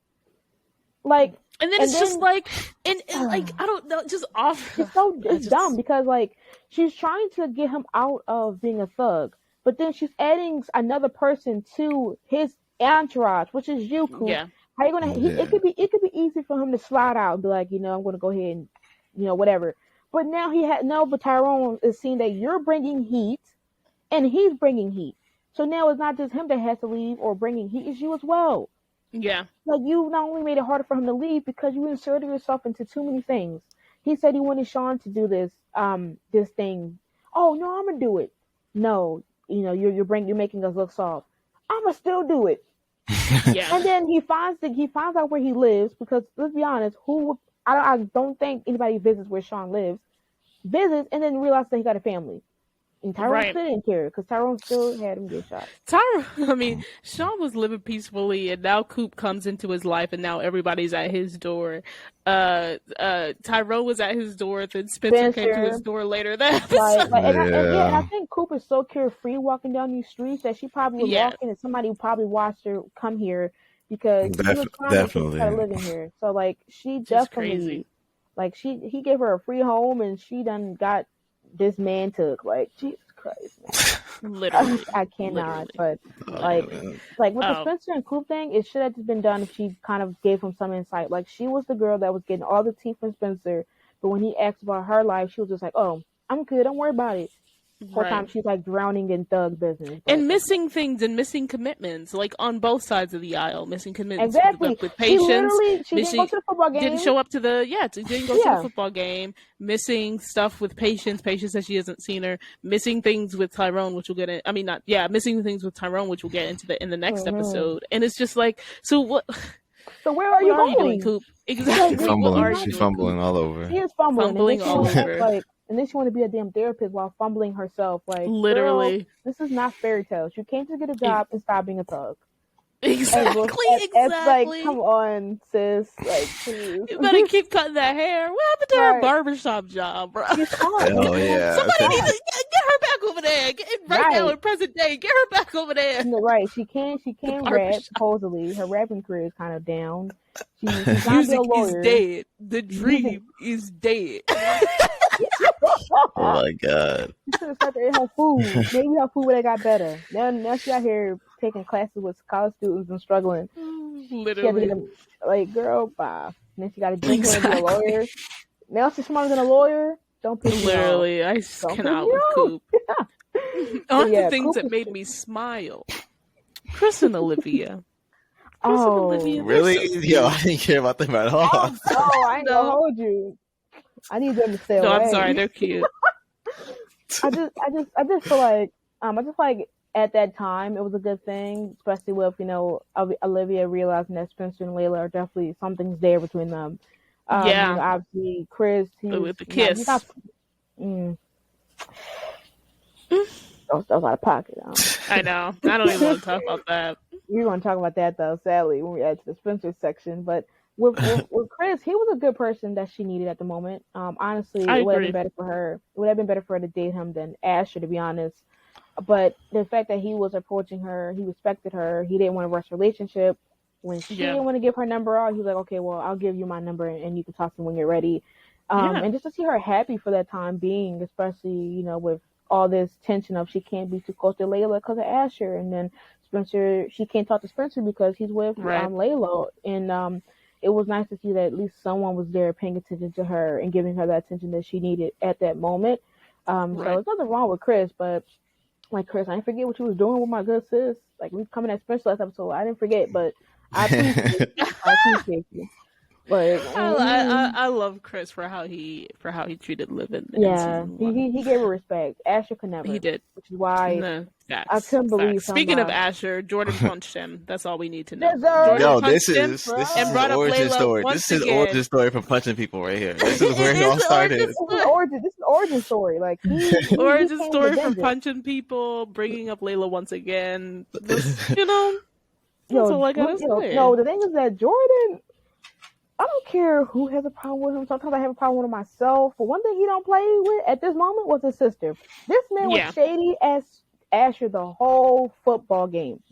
S3: Like,
S1: and then it's just like, and like, I don't know, just off.
S3: It's dumb, because like she's trying to get him out of being a thug, but then she's adding another person to his entourage, which is you, Coop. Yeah. How you gonna? It could be easy for him to slide out and be like, I'm gonna go ahead and whatever. But now but Tyrone is seeing that you're bringing heat, and he's bringing heat. So now it's not just him that has to leave or bringing heat, it's you as well.
S1: Yeah.
S3: Like, you not only made it harder for him to leave because you inserted yourself into too many things. He said he wanted Sean to do this thing. Oh no, I'm gonna do it. No, you're making us look soft. I'm gonna still do it.
S1: Yeah.
S3: And then he finds out where he lives, because let's be honest, I don't think anybody visits where Sean lives, and then realizes that he got a family. And Tyrone still didn't care, because Tyrone still had him get shot.
S1: Sean was living peacefully, and now Coop comes into his life, and now everybody's at his door. Tyrone was at his door, then Spencer came to his door later that episode.
S3: And I think Coop is so carefree walking down these streets that she probably was walking, and somebody probably watched her come here, because she was trying to live in here. So, like, she definitely, like, he gave her a free home, and she done got this man took. Like, Jesus Christ, man.
S1: Literally.
S3: I cannot. Literally. But like with the Spencer and Coop thing, it should have just been done if she kind of gave him some insight. Like, she was the girl that was getting all the tea from Spencer, but when he asked about her life, she was just like, "Oh, I'm good, don't worry about it." Whole time she's like drowning in thug business
S1: and missing things and missing commitments, like on both sides of the aisle, missing commitments with patience.
S3: She didn't go to the football game.
S1: Didn't show up to the didn't go to the football game. Missing stuff with patience that she hasn't seen her. Missing things with Tyrone, which we'll get in. Missing things with Tyrone, which we'll get into in the next episode. And it's just like, so what?
S3: So where are you
S1: doing, Coop? Exactly.
S2: She's fumbling all over.
S3: She is fumbling
S1: all over.
S3: And then she want to be a damn therapist while fumbling herself. Like,
S1: literally,
S3: girl, this is not fairy tales. You can't just get a job and stop being a thug.
S1: Exactly.
S3: It's like, come on, sis. Like, please.
S1: You better keep cutting that hair. What happened to her barbershop job, bro?
S2: Oh yeah.
S1: Somebody needs to get her back over there. Now in present day, get her back over there.
S3: Right. She can rap. Supposedly, her rapping career is kind of down. She's not
S1: Music
S3: a lawyer.
S1: is dead. The dream is dead.
S2: Oh my god.
S3: She should have started her food. Maybe her food would have got better. Now she out here taking classes with college students and struggling.
S1: Literally.
S3: Like, girl, bye. And then she got to drink and be a lawyer. Now she's smarter than a lawyer. Don't piss me off.
S1: Literally, I just cannot with Coop. On the things that made me smile. Chris and Olivia.
S3: Olivia,
S2: really? Yo, I didn't care about them at all.
S3: I ain't gonna hold you. I need them to stay away.
S1: No, I'm sorry, they're cute.
S3: I just feel like at that time it was a good thing, especially with Olivia realizing that Spencer and Layla are definitely something's there between them. Obviously Chris,
S1: with the kiss.
S3: That was out of pocket.
S1: I know. I don't even want to talk about that.
S3: We're going to talk about that though, sadly, when we add to the Spencer section. But with Chris, he was a good person that she needed at the moment. Honestly, it would have been better for her. It would have been better for her to date him than Asher, to be honest. But the fact that he was approaching her, he respected her. He didn't want to rush the relationship. When she didn't want to give her number out, he was like, "Okay, well, I'll give you my number and you can talk to me when you're ready." And just to see her happy for that time being, especially with all this tension of she can't be too close to Layla because of Asher, and then Spencer, she can't talk to Spencer because he's with Layla, and it was nice to see that at least someone was there paying attention to her and giving her that attention that she needed at that moment. So there's nothing wrong with Chris, but like, Chris, I didn't forget what you was doing with my good sis. Like, we coming at Spencer last episode, I didn't forget, but I appreciate you. But
S1: I love Chris for how he treated Livin.
S3: Yeah, he gave her respect. Asher could never.
S1: He did,
S3: which is why I couldn't believe.
S1: Speaking of Asher, Jordan punched him. That's all we need to know.
S2: Yo, this is the origin story. This is origin story for punching people right here. This is where it all started. This
S3: is origin story. Like,
S1: origin story for punching people, bringing up Layla once again. That's all I gotta say.
S3: No, the thing is that Jordan, I don't care who has a problem with him. Sometimes I have a problem with him myself. But one thing he don't play with at this moment was his sister. This man was shady as Asher the whole football game.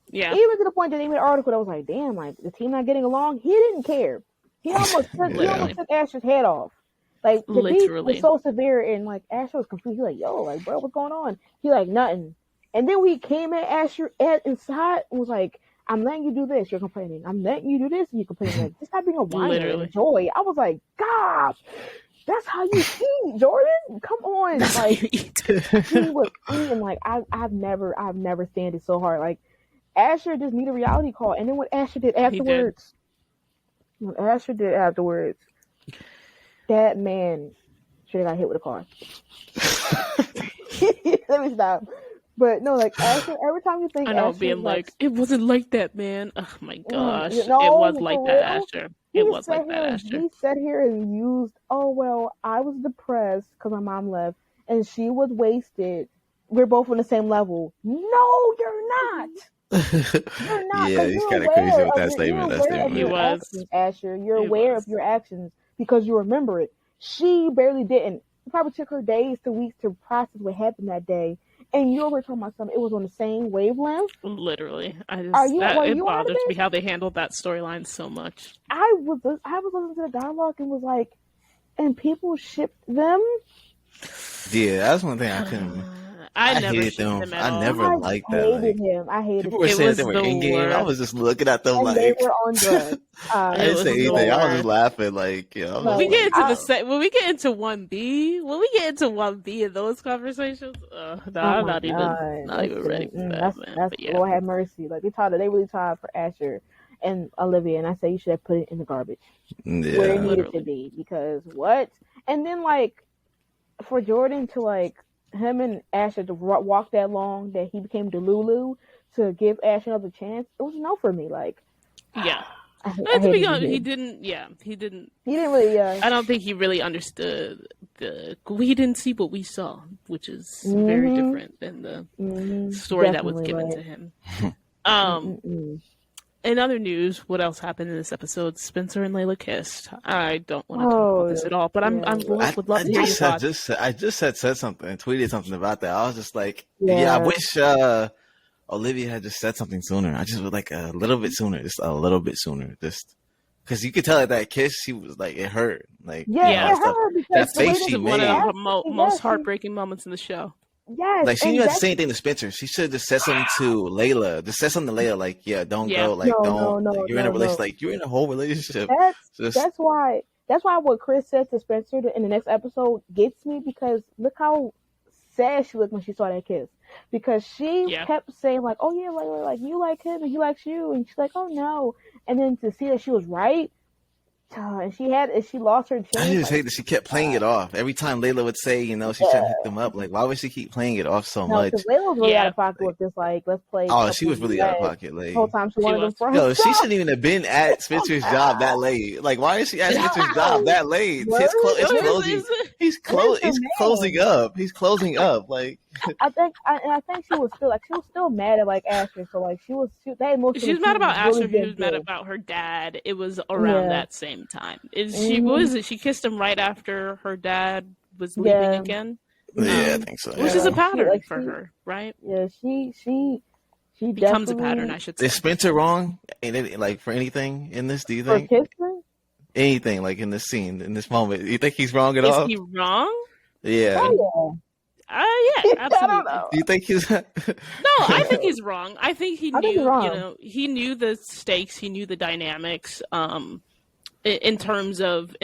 S1: Yeah.
S3: Even to the point that they made an article that was like, damn, like, the team not getting along. He didn't care. He almost took Asher's head off. Like, the beat was so severe, and like Asher was confused. He like, yo, like, bro, what's going on? He like, nothing. And then we came at Asher inside and was like, I'm letting you do this, you're complaining. I'm letting you do this, and you're complaining. Like, just stop being a whiner and enjoy. I was like, gosh, That's how you eat, Jordan. Come on, like he was eating like I've never stand it so hard. Like Asher just need a reality call, and then what Asher did afterwards, that man should have got hit with a car. Let me stop. But no, like Asher, every time you think,
S1: I know,
S3: Asher,
S1: being like, it wasn't like that, man. Oh my gosh, it
S3: no,
S1: was like that, Asher. It was like that, Asher.
S3: He sat here and used, oh well, I was depressed because my mom left, and she was wasted. We're both on the same level. No, you're not. You're not.
S2: Yeah, he's kind of crazy with that statement.
S1: He was.
S3: Actions, Asher. You're aware of your actions because you remember it. She barely didn't. It probably took her days to weeks to process what happened that day. And you were talking about something. It was on the same wavelength.
S1: Literally, it bothers me how they handled that storyline so much.
S3: I was listening to the dialogue and was like, and people shipped them.
S2: Yeah, that's one thing I couldn't.
S1: I never hated them.
S2: I never liked that.
S3: I hated him. I hated him.
S2: People were saying they were in game. I was just looking at them like
S3: they were on drugs.
S2: I didn't say anything. I was just laughing like, you know.
S1: When we get into 1B in those conversations, I'm not even ready for that.
S3: That's Lord have mercy. Like they really tried for Asher and Olivia, and I say you should have put it in the garbage where it needed to be, because what? And then like for Jordan to like him and Asher to walk that long that he became Delulu to give Asher another chance, it was a no for me. Like,
S1: yeah. He didn't really. I don't think he really understood we didn't see what we saw, which is very different than the story that was given to him. In other news, what else happened in this episode? Spencer and Layla kissed. I don't want to talk about this at all, but I would love to hear your thoughts.
S2: I just said something, tweeted something about that. I was just like, I wish Olivia had just said something sooner. I just would like a little bit sooner, just because you could tell that kiss, she was like, it hurt. Like,
S3: it hurt
S2: that face she made.
S1: One of the most heartbreaking moments in the show.
S3: Yes,
S2: like she didn't have to say anything to Spencer. She should have just said something to Layla. Just said something to Layla, like, don't go, like, you're in a relationship, like you're in a whole relationship.
S3: That's why what Chris said to Spencer in the next episode gets me, because look how sad she looked when she saw that kiss, because she kept saying like, oh yeah, like you like him and he likes you, and she's like, oh no, and then to see that she was right. And she lost her chance.
S2: I just hate that she kept playing it off. Every time Layla would say, she's trying to hook them up. Like, why would she keep playing it off so much?
S3: Because Layla was really out of pocket with this, like, let's play.
S2: Oh, she was really out of pocket. Like,
S3: the whole time she wanted them for herself.
S2: She shouldn't even have been at Spencer's job that late. Like, why is she at Spencer's job that late? It's closing. He's closing up. He's closing up. Like,
S3: I think she was still mad at like Asher. So like she was
S1: mad about Asher. She was mad about her dad. It was around that same time. She kissed him right after her dad was leaving again.
S2: I think so.
S1: Which is a pattern for her, right?
S3: Yeah, she
S1: becomes a pattern, I should say.
S2: Is Spencer wrong? Like for anything in this? Do you think?
S3: For kissing?
S2: Anything like in this scene, in this moment? You think he's wrong at all?
S1: Is he wrong?
S2: Yeah.
S3: Oh,
S1: yeah, absolutely.
S3: I don't know.
S2: Do you think he's?
S1: No, I think he's wrong. I think he knew. He knew the stakes. He knew the dynamics. In terms of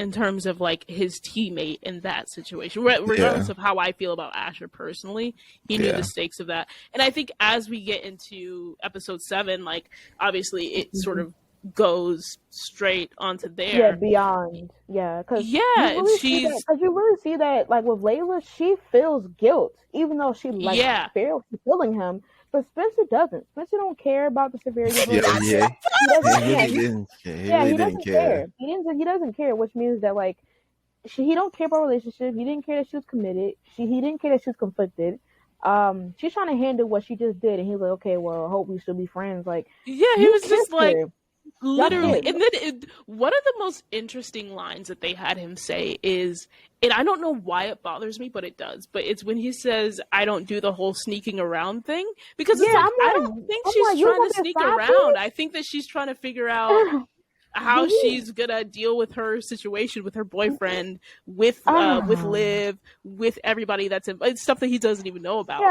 S1: like his teammate in that situation, regardless of how I feel about Asher personally, he knew the stakes of that. And I think as we get into episode 7, like obviously it sort of goes straight onto there.
S3: Beyond. Because
S1: you
S3: really see that like with Layla, she feels guilt even though she feels feeling him. But Spencer doesn't. Spencer don't care about the severity of it. He doesn't care. He doesn't care, which means that like he don't care about relationship. He didn't care that she was committed. He didn't care that she was conflicted. She's trying to handle what she just did, and he's like, okay, well, I hope we still be friends. Like,
S1: he was just like, literally. And then one of the most interesting lines that they had him say is, and I don't know why it bothers me, but it does. But it's when he says, "I don't do the whole sneaking around thing," because it's I don't think she's trying to sneak around. I think that she's trying to figure out how she's gonna deal with her situation with her boyfriend, with Liv, with everybody that's it's stuff that he doesn't even know about.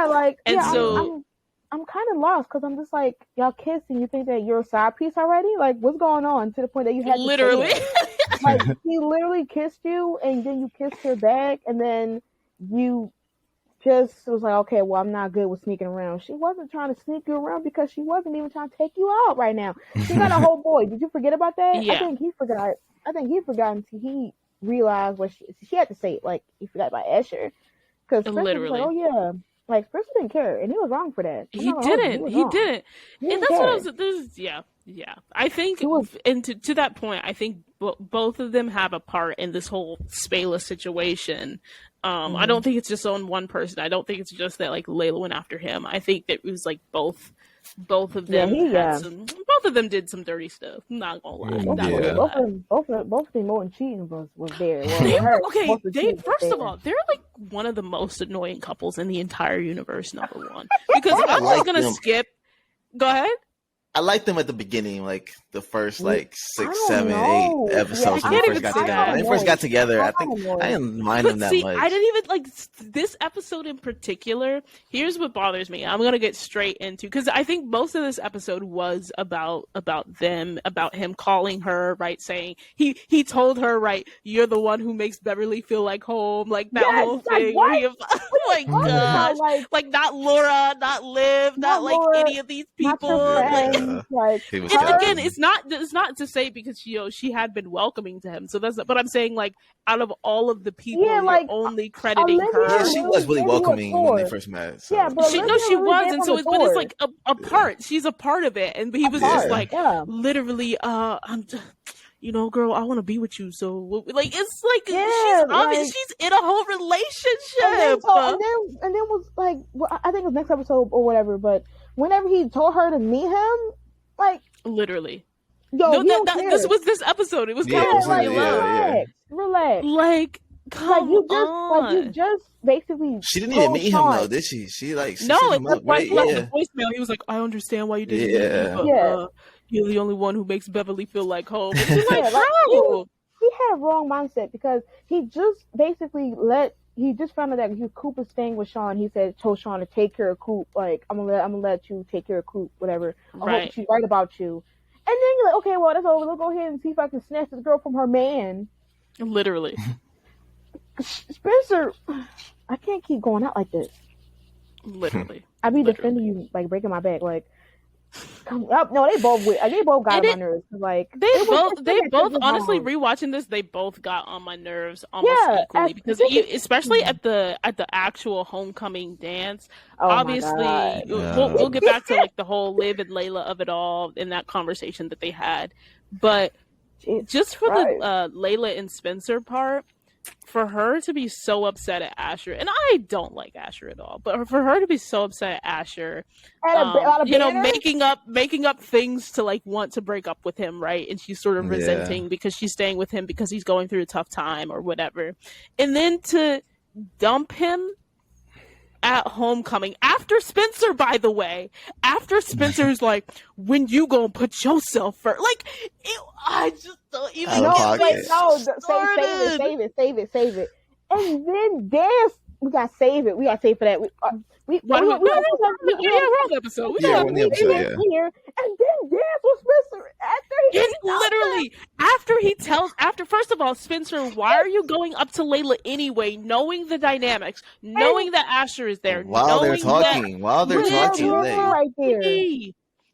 S3: I'm kind of lost because I'm just like, y'all kissing. You think that you're a side piece already? Like, what's going on to the point that you had
S1: literally?
S3: Like, he literally kissed you, and then you kissed her back, and then you just was like, okay, well, I'm not good with sneaking around. She wasn't trying to sneak you around because she wasn't even trying to take you out right now. She got a whole boy. Did you forget about that?
S1: Yeah.
S3: I think he forgot until he realized what she had to say it. Like, he forgot about Asher. Because Spencer was like, oh, yeah. Like, Spencer didn't care, and he was wrong for that.
S1: He didn't. And that's what I was... Yeah. I think, and to that point, I think both of them have a part in this whole Spela situation. I don't think it's just on one person. I don't think it's just that like Layla went after him. I think that it was like both of them both of them did some dirty stuff. I'm not gonna lie.
S3: Both of them more than cheating was there.
S1: First of all, they're like one of the most annoying couples in the entire universe, number one. Because I'm like gonna skip. Go ahead.
S2: I liked them at the beginning, like the first 6, 7, 8 episodes when they first got together. I think I didn't mind them that much.
S1: I didn't even like this episode in particular. Here's what bothers me. I'm gonna get straight into, because I think most of this episode was about them, about him calling her, right, saying he told her, right, you're the one who makes Beverly feel like home, like that whole thing. Where oh my gosh, like not Laura, not Liv, not like Laura, any of these people. And again, it's not to say because she had been welcoming to him. So that's, but I'm saying like out of all of the people, you're only crediting her.
S2: Yeah, she was really welcoming when they first met. So.
S3: Yeah, but
S1: she was, and so but it's like a part. She's a part of it, and he was just like literally, I'm. Girl, I want to be with you. So, like, it's like she's in a whole relationship.
S3: And then was like, I think it was next episode or whatever. But whenever he told her to meet him, like,
S1: literally,
S3: this
S1: was this episode. It was California Love.
S3: Relax.
S1: Like, come on.
S3: You just basically.
S2: She didn't even meet him though, did she? She left
S1: the voicemail. He was like, I understand why you didn't meet me, but, you're the only one who makes Beverly feel like home. And she's like,
S3: he had a wrong mindset because he just basically he just found out that Coop was staying with Sean. He told Sean to take care of Coop. Like, I'm gonna let you take care of Coop, whatever. I hope she's right about you. And then you're like, okay, well, that's over. Let's go ahead and see if I can snatch this girl from her man.
S1: Literally.
S3: Spencer, I can't keep going out like this.
S1: Literally.
S3: I be defending you, like, breaking my back, like. No, they both got on my nerves. Like
S1: they both honestly rewatching this, they both got on my nerves almost equally because especially at the actual homecoming dance. Obviously, we'll get back to like the whole Liv and Layla of it all in that conversation that they had, but just for the Layla and Spencer part. For her to be so upset at Asher, and I don't like Asher at all, but for her to be so upset at Asher, making up things to like want to break up with him, right? And she's sort of resenting because she's staying with him because he's going through a tough time or whatever, and then to dump him at homecoming after Spencer, by the way, after Spencer's like, when you gonna put yourself first? Like, I just don't even save it. And then dance, we gotta save it. We gotta save for that. We're wrong episode. And then dance with Spencer after first of all, Spencer, why are you going up to Layla anyway, knowing the dynamics, knowing that Asher is there,
S2: while they're talking,
S3: right there.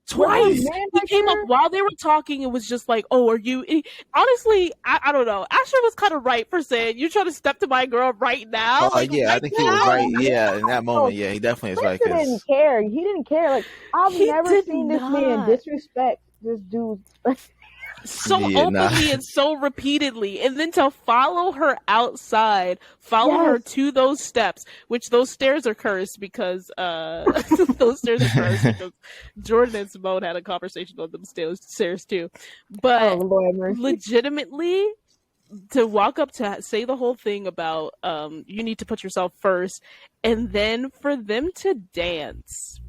S1: Twice he came up while they were talking and was just like, "Oh, are you?" Honestly, I don't know. Asher was kind of right for saying, "You trying to step to my girl right now?"
S2: I think he was right. Yeah, in that moment, he definitely is right.
S3: He didn't care. He didn't care. Like, I've never seen this man disrespect this dude.
S1: So openly and so repeatedly, and then to follow her outside, her to those steps, which those stairs are cursed because Jordan and Simone had a conversation on them stairs too. But legitimately, to walk up to say the whole thing about you need to put yourself first, and then for them to dance.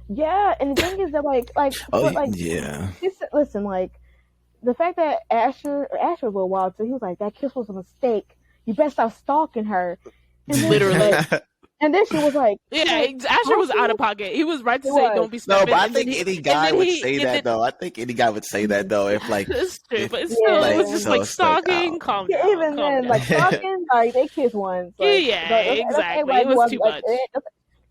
S3: Yeah, and the thing is that listen, like. The fact that Asher was a little wild too. He was like, "That kiss was a mistake. You best stop stalking her." And then,
S1: literally.
S3: And then she was like,
S1: Asher was out of pocket. He was right to say, "Don't be stupid."
S2: No, but I think any guy would say that though. I think any guy would say that though. If like,
S1: it's true, but it's still, it was just like stalking. Calm down.
S3: Even then, like stalking, like they kiss once. Like,
S1: exactly. It was too much.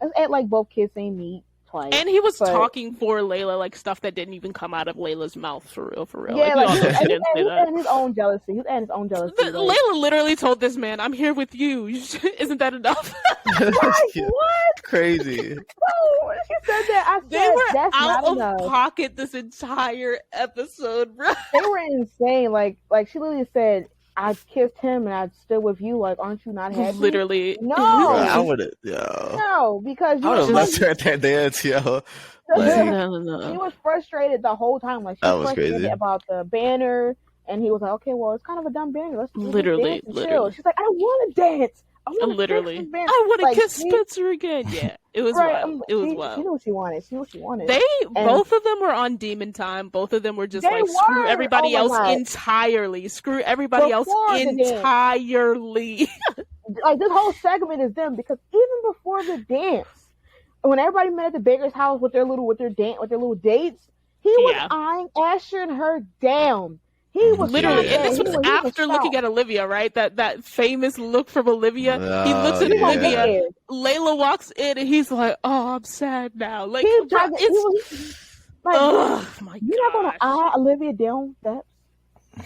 S3: Let's act like both kids ain't meet. Twice.
S1: And he was talking for Layla, like stuff that didn't even come out of Layla's mouth, for real.
S3: Yeah, like, he was adding his own jealousy.
S1: Layla literally told this man, "I'm here with you." Isn't that enough?
S3: What?
S2: Crazy.
S3: No, she said that.
S1: They were out of pocket this entire episode, bro.
S3: They were insane. Like she literally said, "I kissed him and I stood with you. Like, aren't you not happy?"
S1: Literally.
S3: No.
S2: I would have.
S3: No, because
S2: I would have left her at that dance, yo.
S3: No. She was frustrated the whole time. Like, she was frustrated crazy about the banner, and he was like, "Okay, well, it's kind of a dumb banner. Let's
S1: literally.
S3: Chill." She's like, "I don't want to dance. I want
S1: to kiss Spencer again." Yeah, it was wild. It was wild.
S3: She knew what she wanted.
S1: Both of them were on demon time. Both of them were just like, screw everybody else entirely. Screw everybody else entirely.
S3: Like, this whole segment is them, because even before the dance, when everybody met at the Baker's house with their little dates, he was eyeing Asher and her down. He was
S1: literally, and this was after looking at Olivia, right? That famous look from Olivia. He looks at Olivia. Layla walks in, and he's like, "Oh, I'm sad now." Like, oh my god!
S3: You're not gonna eye Olivia down steps.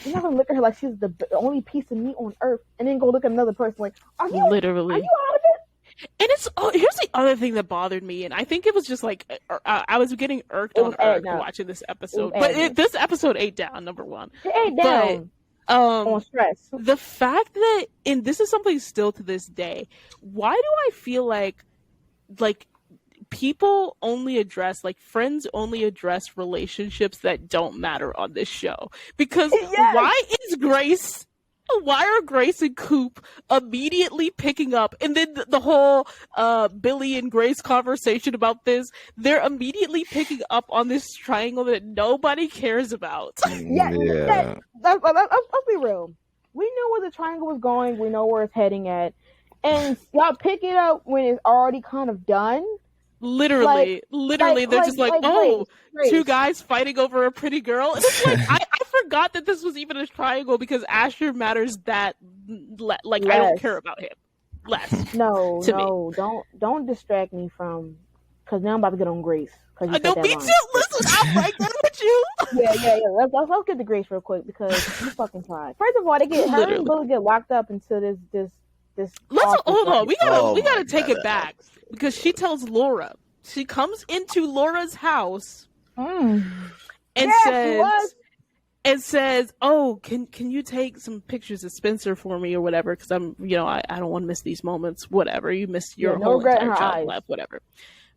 S3: You're not gonna look at her like she's the only piece of meat on earth, and then go look at another person like, "Are you
S1: literally?
S3: Are you out of it?"
S1: And here's the other thing that bothered me, and I think it was just like I was getting irked on Irk watching this episode, but this episode ate down. Number one,
S3: it ate down. On stress.
S1: The fact that, and this is something still to this day, why do I feel like people only address, like, friends only address relationships that don't matter on this show? Because why are Grace and Coop immediately picking up, and then the whole Billy and Grace conversation about this, they're immediately picking up on this triangle that nobody cares about.
S3: Let's be real. We know where the triangle was going. We know where it's heading at. And y'all pick it up when it's already kind of done.
S1: Literally, they're just like, Grace. Two guys fighting over a pretty girl. And it's like, I forgot that this was even a triangle, because Asher matters that, like, less. I don't care about him less.
S3: No, don't distract me from, because now I'm about to get on Grace.
S1: I know, me too. Listen, I'm right there with you.
S3: Yeah. Let's get to Grace real quick, because you fucking tried. First of all, her and Billy get locked up into this.
S1: Let's hold on. We gotta take it back, because she tells Laura. She comes into Laura's house and says, "Oh, can you take some pictures of Spencer for me or whatever? Because I don't want to miss these moments. Whatever, you missed your whole entire child life, whatever.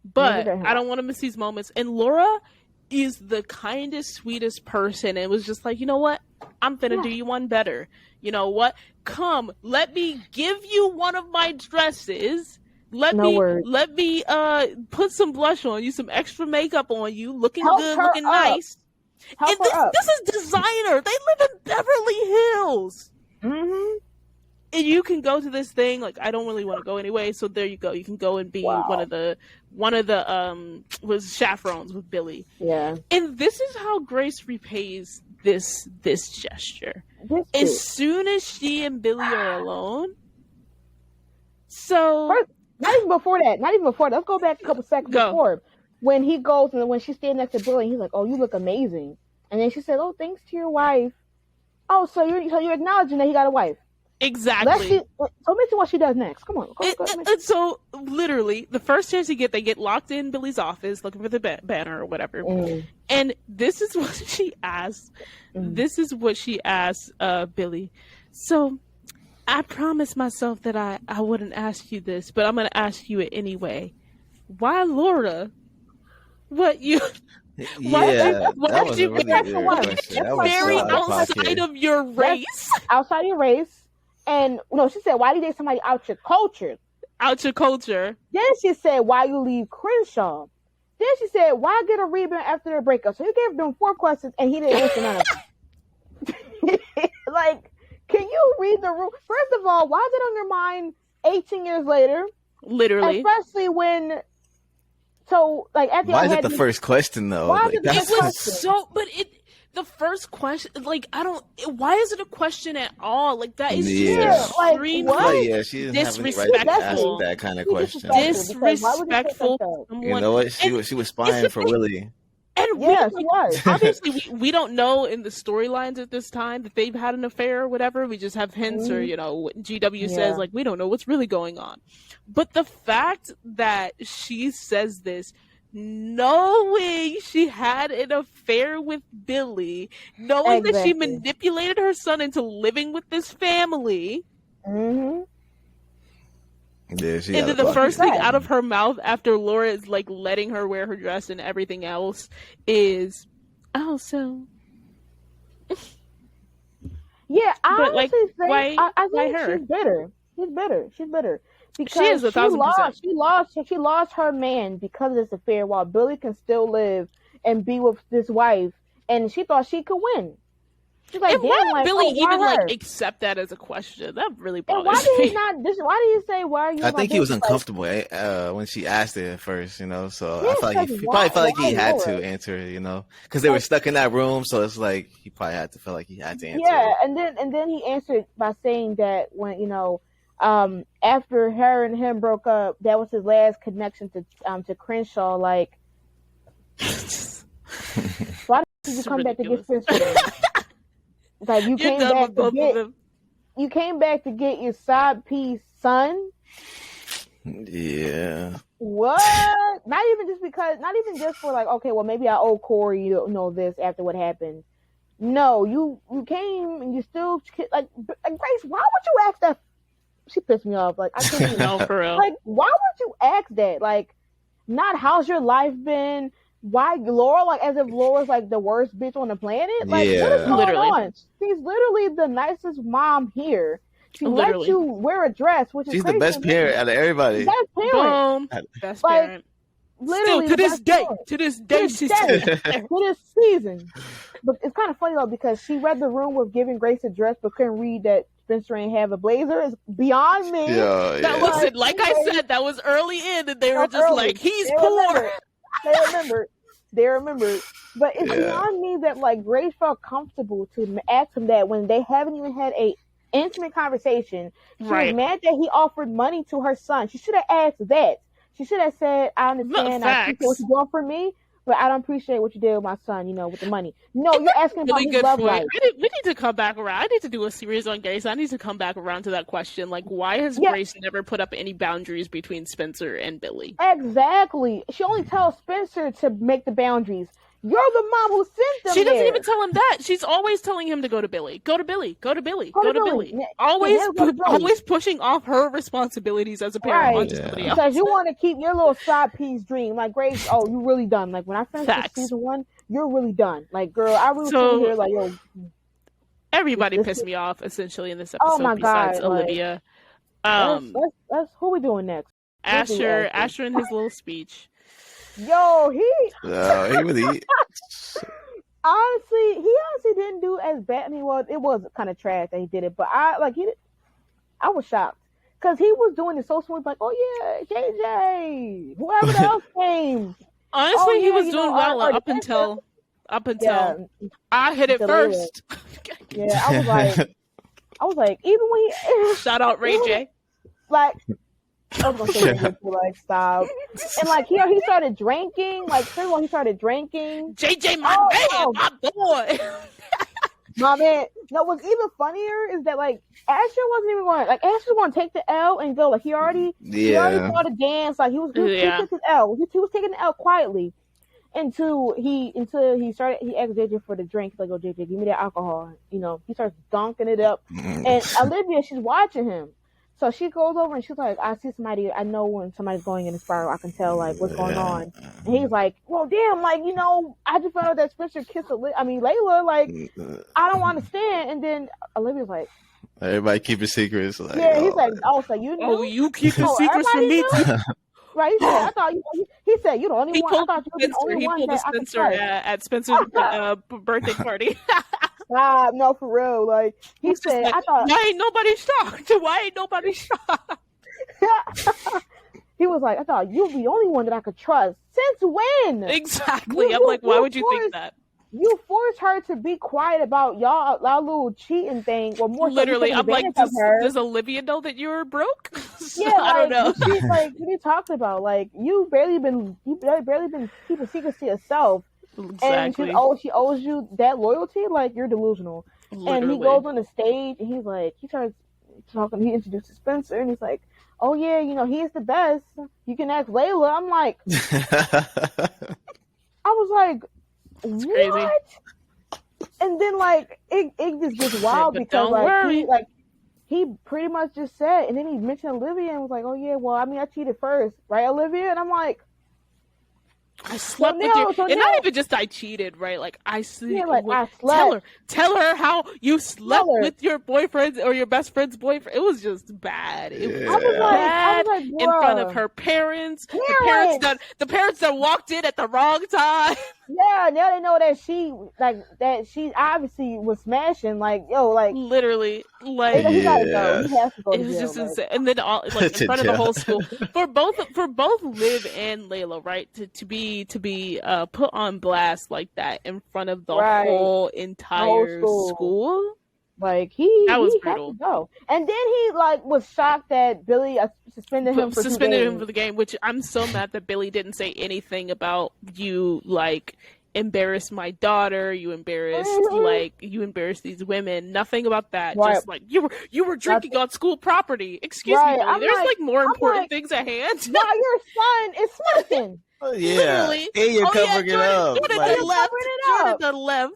S1: But I don't want to miss these moments." And Laura is the kindest, sweetest person, and it was just like, you know what? I'm finna do you one better. You know what? Come, let me give you one of my dresses. Let me put some blush on you, some extra makeup on you, looking good, looking nice. And this is designer. They live in Beverly Hills.
S3: Mm-hmm.
S1: And you can go to this thing. Like, I don't really want to go anyway, so there you go. You can go and be one of the was chaperones with Billy.
S3: Yeah.
S1: And this is how Grace repays this gesture. As soon as she and Billy are alone. So
S3: not even before that. Let's go back a couple seconds before. When he goes and when she's standing next to Billy, he's like, "Oh, you look amazing." And then she said, "Oh, thanks to your wife." Oh, so you're acknowledging that he got a wife.
S1: Exactly.
S3: So mention what she does next. Come on.
S1: And so, literally, the first chance they get locked in Billy's office looking for the banner or whatever. And this is what she asks. This is what she asks Billy. So, I promised myself that I wouldn't ask you this, but I'm going to ask you it anyway. Why Laura? What you...
S2: Yeah,
S1: why did you marry outside of your race?
S3: Outside your race. And no, she said, "Why do you date somebody out your culture?"
S1: Out your culture.
S3: Then she said, "Why you leave Crenshaw?" Then she said, "Why get a rebound after their breakup?" So you gave them 4 questions, and he didn't answer none of them. Like, can you read the room? First of all, why is it on your mind 18 years later?
S1: Literally.
S3: Especially when. So, like, at the
S2: why is it the first question though?
S3: Why
S2: like,
S3: is it the first question?
S1: The first question, like, why is it a question at all? Like, that is
S3: extremely
S2: she doesn't have any right to ask that kind of question.
S1: Disrespectful.
S2: You know what? She was spying for Willie.
S1: And obviously, we don't know in the storylines at this time that they've had an affair or whatever. We just have hints or, what GW says, like, we don't know what's really going on. But the fact that she says this, knowing she had an affair with Billy, knowing that she manipulated her son into living with this family.
S3: Mm-hmm.
S2: Yeah,
S1: and then the first thing out of her mouth after Laura is like letting her wear her dress and everything else is, oh, so.
S3: Yeah, I honestly think
S1: why
S3: I think
S1: her?
S3: She's bitter. She's bitter because
S1: she is 1,000%.
S3: She lost her man because of this affair, while Billy can still live and be with this wife, and she thought she could win. She's like,
S1: why did Billy even accept that as a question? That really bothers me.
S3: Why did he not? Why did he say? Why are you?
S2: I think he was uncomfortable when she asked it at first, So I felt like he probably felt like he had to answer it, because they were stuck in that room. So it's like he probably had to feel like he had to answer.
S3: Yeah, and then he answered by saying that when after her and him broke up, that was his last connection to Crenshaw. Like, why did you come back to get Crenshaw? Like you came back to get your side piece son.
S2: Yeah.
S3: What? Not even just for like, okay, well maybe I owe Corey this after what happened. No, you came and you still like Grace. Why would you ask that? She pissed me off. Like I couldn't
S1: know for real.
S3: Like why would you ask that? Like, not how's your life been? Why Laura? Like as if Laura's like the worst bitch on the planet. Like what is going on? She's literally the nicest mom here. She lets you wear a dress, which is
S2: she's the best parent out of everybody.
S3: Best parent.
S1: Best parent.
S3: Literally
S1: still, to this day, she's
S3: to this season. But it's kind of funny though because she read the room with giving Grace a dress, but couldn't read that Spencer ain't have a blazer. Is beyond me.
S1: Listen, like I said, that was early in, and they were just like, he's poor.
S3: They remembered. But it's beyond me that like Grace felt comfortable to ask him that when they haven't even had a intimate conversation. She was mad that he offered money to her son. She should have asked that. She should have said, I understand, I appreciate what you're doing for me, but I don't appreciate what you did with my son, with the money. No, you're asking about his love life.
S1: We need to come back around. I need to do a series on Grace. I need to come back around to that question. Like, why has Grace never put up any boundaries between Spencer and Billy?
S3: Exactly. She only tells Spencer to make the boundaries. You're the mom who sent them.
S1: She doesn't even tell him that. She's always telling him to go to Billy. Go to Billy. Go to Billy. Go to Billy. Always pushing off her responsibilities as a parent onto somebody else.
S3: Because you want to keep your little side piece dream. Like, Grace, you really done. Like, when I finished season 1, you're really done. Like, girl, I really feel here like, yo.
S1: Everybody pissed me off, essentially, in this episode besides Olivia.
S3: That's who we doing next?
S1: Asher in his little speech.
S3: Yo, he
S2: really
S3: honestly didn't do as bad. I mean, well, it was kind of trash that he did it, but I was shocked because he was doing it so smooth, like, oh yeah, JJ, whoever else came.
S1: Honestly, he was doing well up until I hit it first.
S3: Yeah, I was like, even when he
S1: shout out Ray J,
S3: like. I was gonna say, like, stop. And like he started drinking. Like first of all, he started drinking.
S1: JJ, my boy,
S3: my man. No, what's even funnier is that like Asher wasn't even going. Like Asher was going to take the L and go. Like he already saw the dance. Like he took his L. He was taking the L quietly until he started. He asked JJ for the drink. He's like, "Oh JJ, give me that alcohol." He starts dunking it up, and Olivia, she's watching him. So she goes over and she's like, I see somebody, I know when somebody's going in a spiral, I can tell, like, what's going on. And he's like, well, damn, like, I just found out that Spencer kissed Layla, like, I don't understand. And then Olivia's like,
S2: everybody keep your secrets. Like,
S3: he's like, so you knew?
S1: Oh, you keep the secrets from me too?
S3: Right, he said, I thought he said, you're the only one. I thought you were the only one that
S1: Spencer at Spencer's birthday party.
S3: No, for real. Like he said,
S1: like,
S3: I thought.
S1: Why ain't nobody shocked?
S3: he was like, I thought you were the only one that I could trust. Since when?
S1: Exactly. I'm like, why would you think that?
S3: You forced her to be quiet about y'all little cheating thing. Well, more
S1: literally,
S3: so
S1: I'm like, does Olivia know that you were broke?
S3: Yeah,
S1: I don't know.
S3: She's like, what are you talking about? Like, you barely been keeping secrets to yourself.
S1: Exactly.
S3: And she owes you that loyalty. Like, you're delusional. Literally. And he goes on the stage and he's like, he starts talking. He introduces Spencer and he's like, oh yeah, you know, he's the best. You can ask Layla. I'm like, I was like,
S1: it's
S3: what?
S1: Crazy.
S3: And then like it just gets wild because like he pretty much just said, and then he mentioned Olivia and was like, oh yeah, well, I mean, I cheated first, right, Olivia? And I'm like,
S1: I slept with you. And not even just I cheated, right? Like I sleep.
S3: Yeah, like I slept.
S1: Tell her how you slept with your boyfriend or your best friend's boyfriend. It was just bad. It was bad
S3: like,
S1: in front of her parents. The parents that walked in at the wrong time.
S3: Yeah, now they know that she obviously was smashing. Like, yo, like
S1: literally, like
S3: he gotta go. He has to go.
S1: It was just insane. And then all like in front of the whole school for both Liv and Layla, right? To be put on blast like that in front of the whole entire school.
S3: Like that
S1: was
S3: brutal. Had to go. And then he like was shocked that Billy suspended him for
S1: the game, which I'm so mad that Billy didn't say anything about you like embarrassed my daughter, you embarrassed these women. Nothing about that. Right. Just like you were drinking on school property. Excuse me, Billy. There's like more important things at hand.
S3: Yeah, your son is smoking.
S2: Oh, yeah. Literally. And you're covering it up.
S1: Jordan left.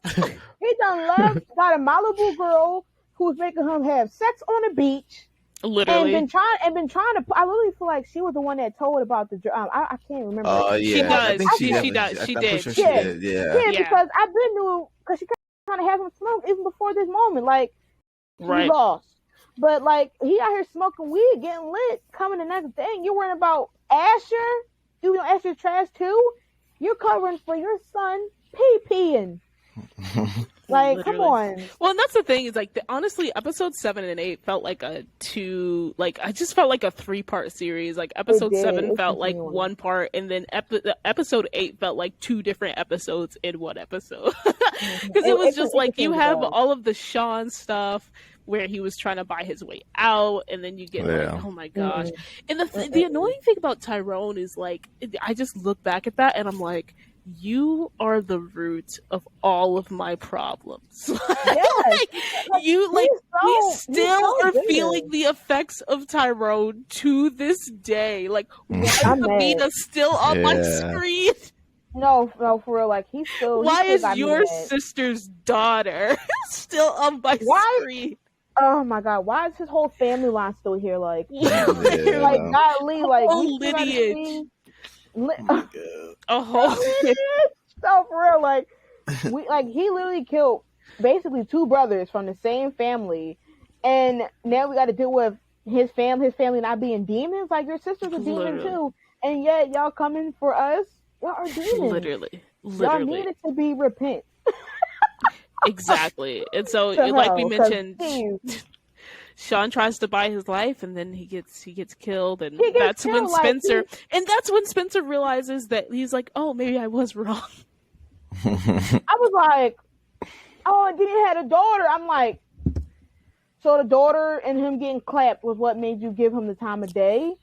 S3: He done left, got a Malibu girl who's making him have sex on the beach.
S1: Literally.
S3: And been trying to. I literally feel like she was the one that told about the. I can't remember.
S2: Oh yeah,
S1: she does. She did.
S3: Yeah, because I've been knew because she trying to have him smoke even before this moment. Like, he lost. But like he out here smoking weed, getting lit, coming the next day. You're worrying about Asher. You know Asher's trash too. You're covering for your son peeing. Like, literally. Come on.
S1: Well, and that's the thing is like honestly, episode 7 and 8 felt like I just felt like a 3-part series. Like episode 7 felt like one part, and then episode 8 felt like 2 different episodes in one episode. Because it was just like you have all of the Sean stuff where he was trying to buy his way out, and then you get like, oh my gosh. And the annoying thing about Tyrone is like I just look back at that and I'm like, you are the root of all of my problems. We still are feeling the effects of Tyrone to this day. Like, why is Amina still on my screen?
S3: No, for real. Like, he's still.
S1: Why is your sister's daughter still on my screen?
S3: Oh my god! Why is his whole family line still here? Like, like godly, like
S1: lineage.
S3: A whole so for real, like he literally killed basically 2 brothers from the same family, and now we got to deal with his family not being demons. Like, your sister's a demon too, and yet y'all coming for us. Y'all are demons.
S1: Literally.
S3: Y'all needed to be repent.
S1: Exactly, and so like we mentioned. Sean tries to buy his life, and then he gets killed, and that's when Spencer realizes that he's like, oh, maybe I was wrong.
S3: I was like, oh, and then he had a daughter. I'm like, so the daughter and him getting clapped was what made you give him the time of day?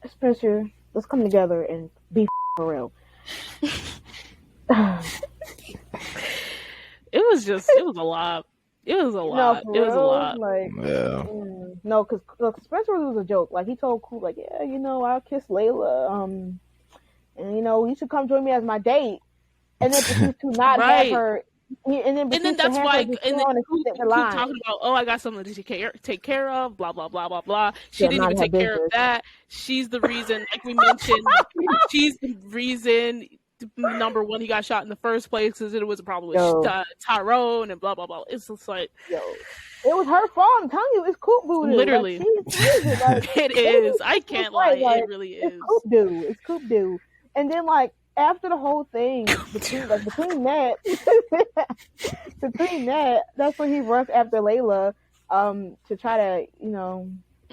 S3: Spencer, let's come together and be for real.
S1: It was a lot. It was a lot.
S3: No, it was a lot. Like, no, because Spencer was a joke. Like, he told Cool, like, yeah, you know, I'll kiss Layla. And you know, you should come join me as my date. And then to not have her. And then
S1: that's why. And then Cool talking about, oh, I got something to take care of. Blah blah blah blah blah. She didn't even take care of that. She's the reason, like we mentioned. She's the reason. Number one, he got shot in the first place because it was a problem with Tyrone and blah blah blah. It's just like,
S3: it was her fault. I'm telling you, it's Coop Voodoo.
S1: Literally,
S3: like,
S1: it is. I can't lie. Like, it really is.
S3: It's Coop Doo. And then like after the whole thing, between that, that's when he runs after Layla, to try to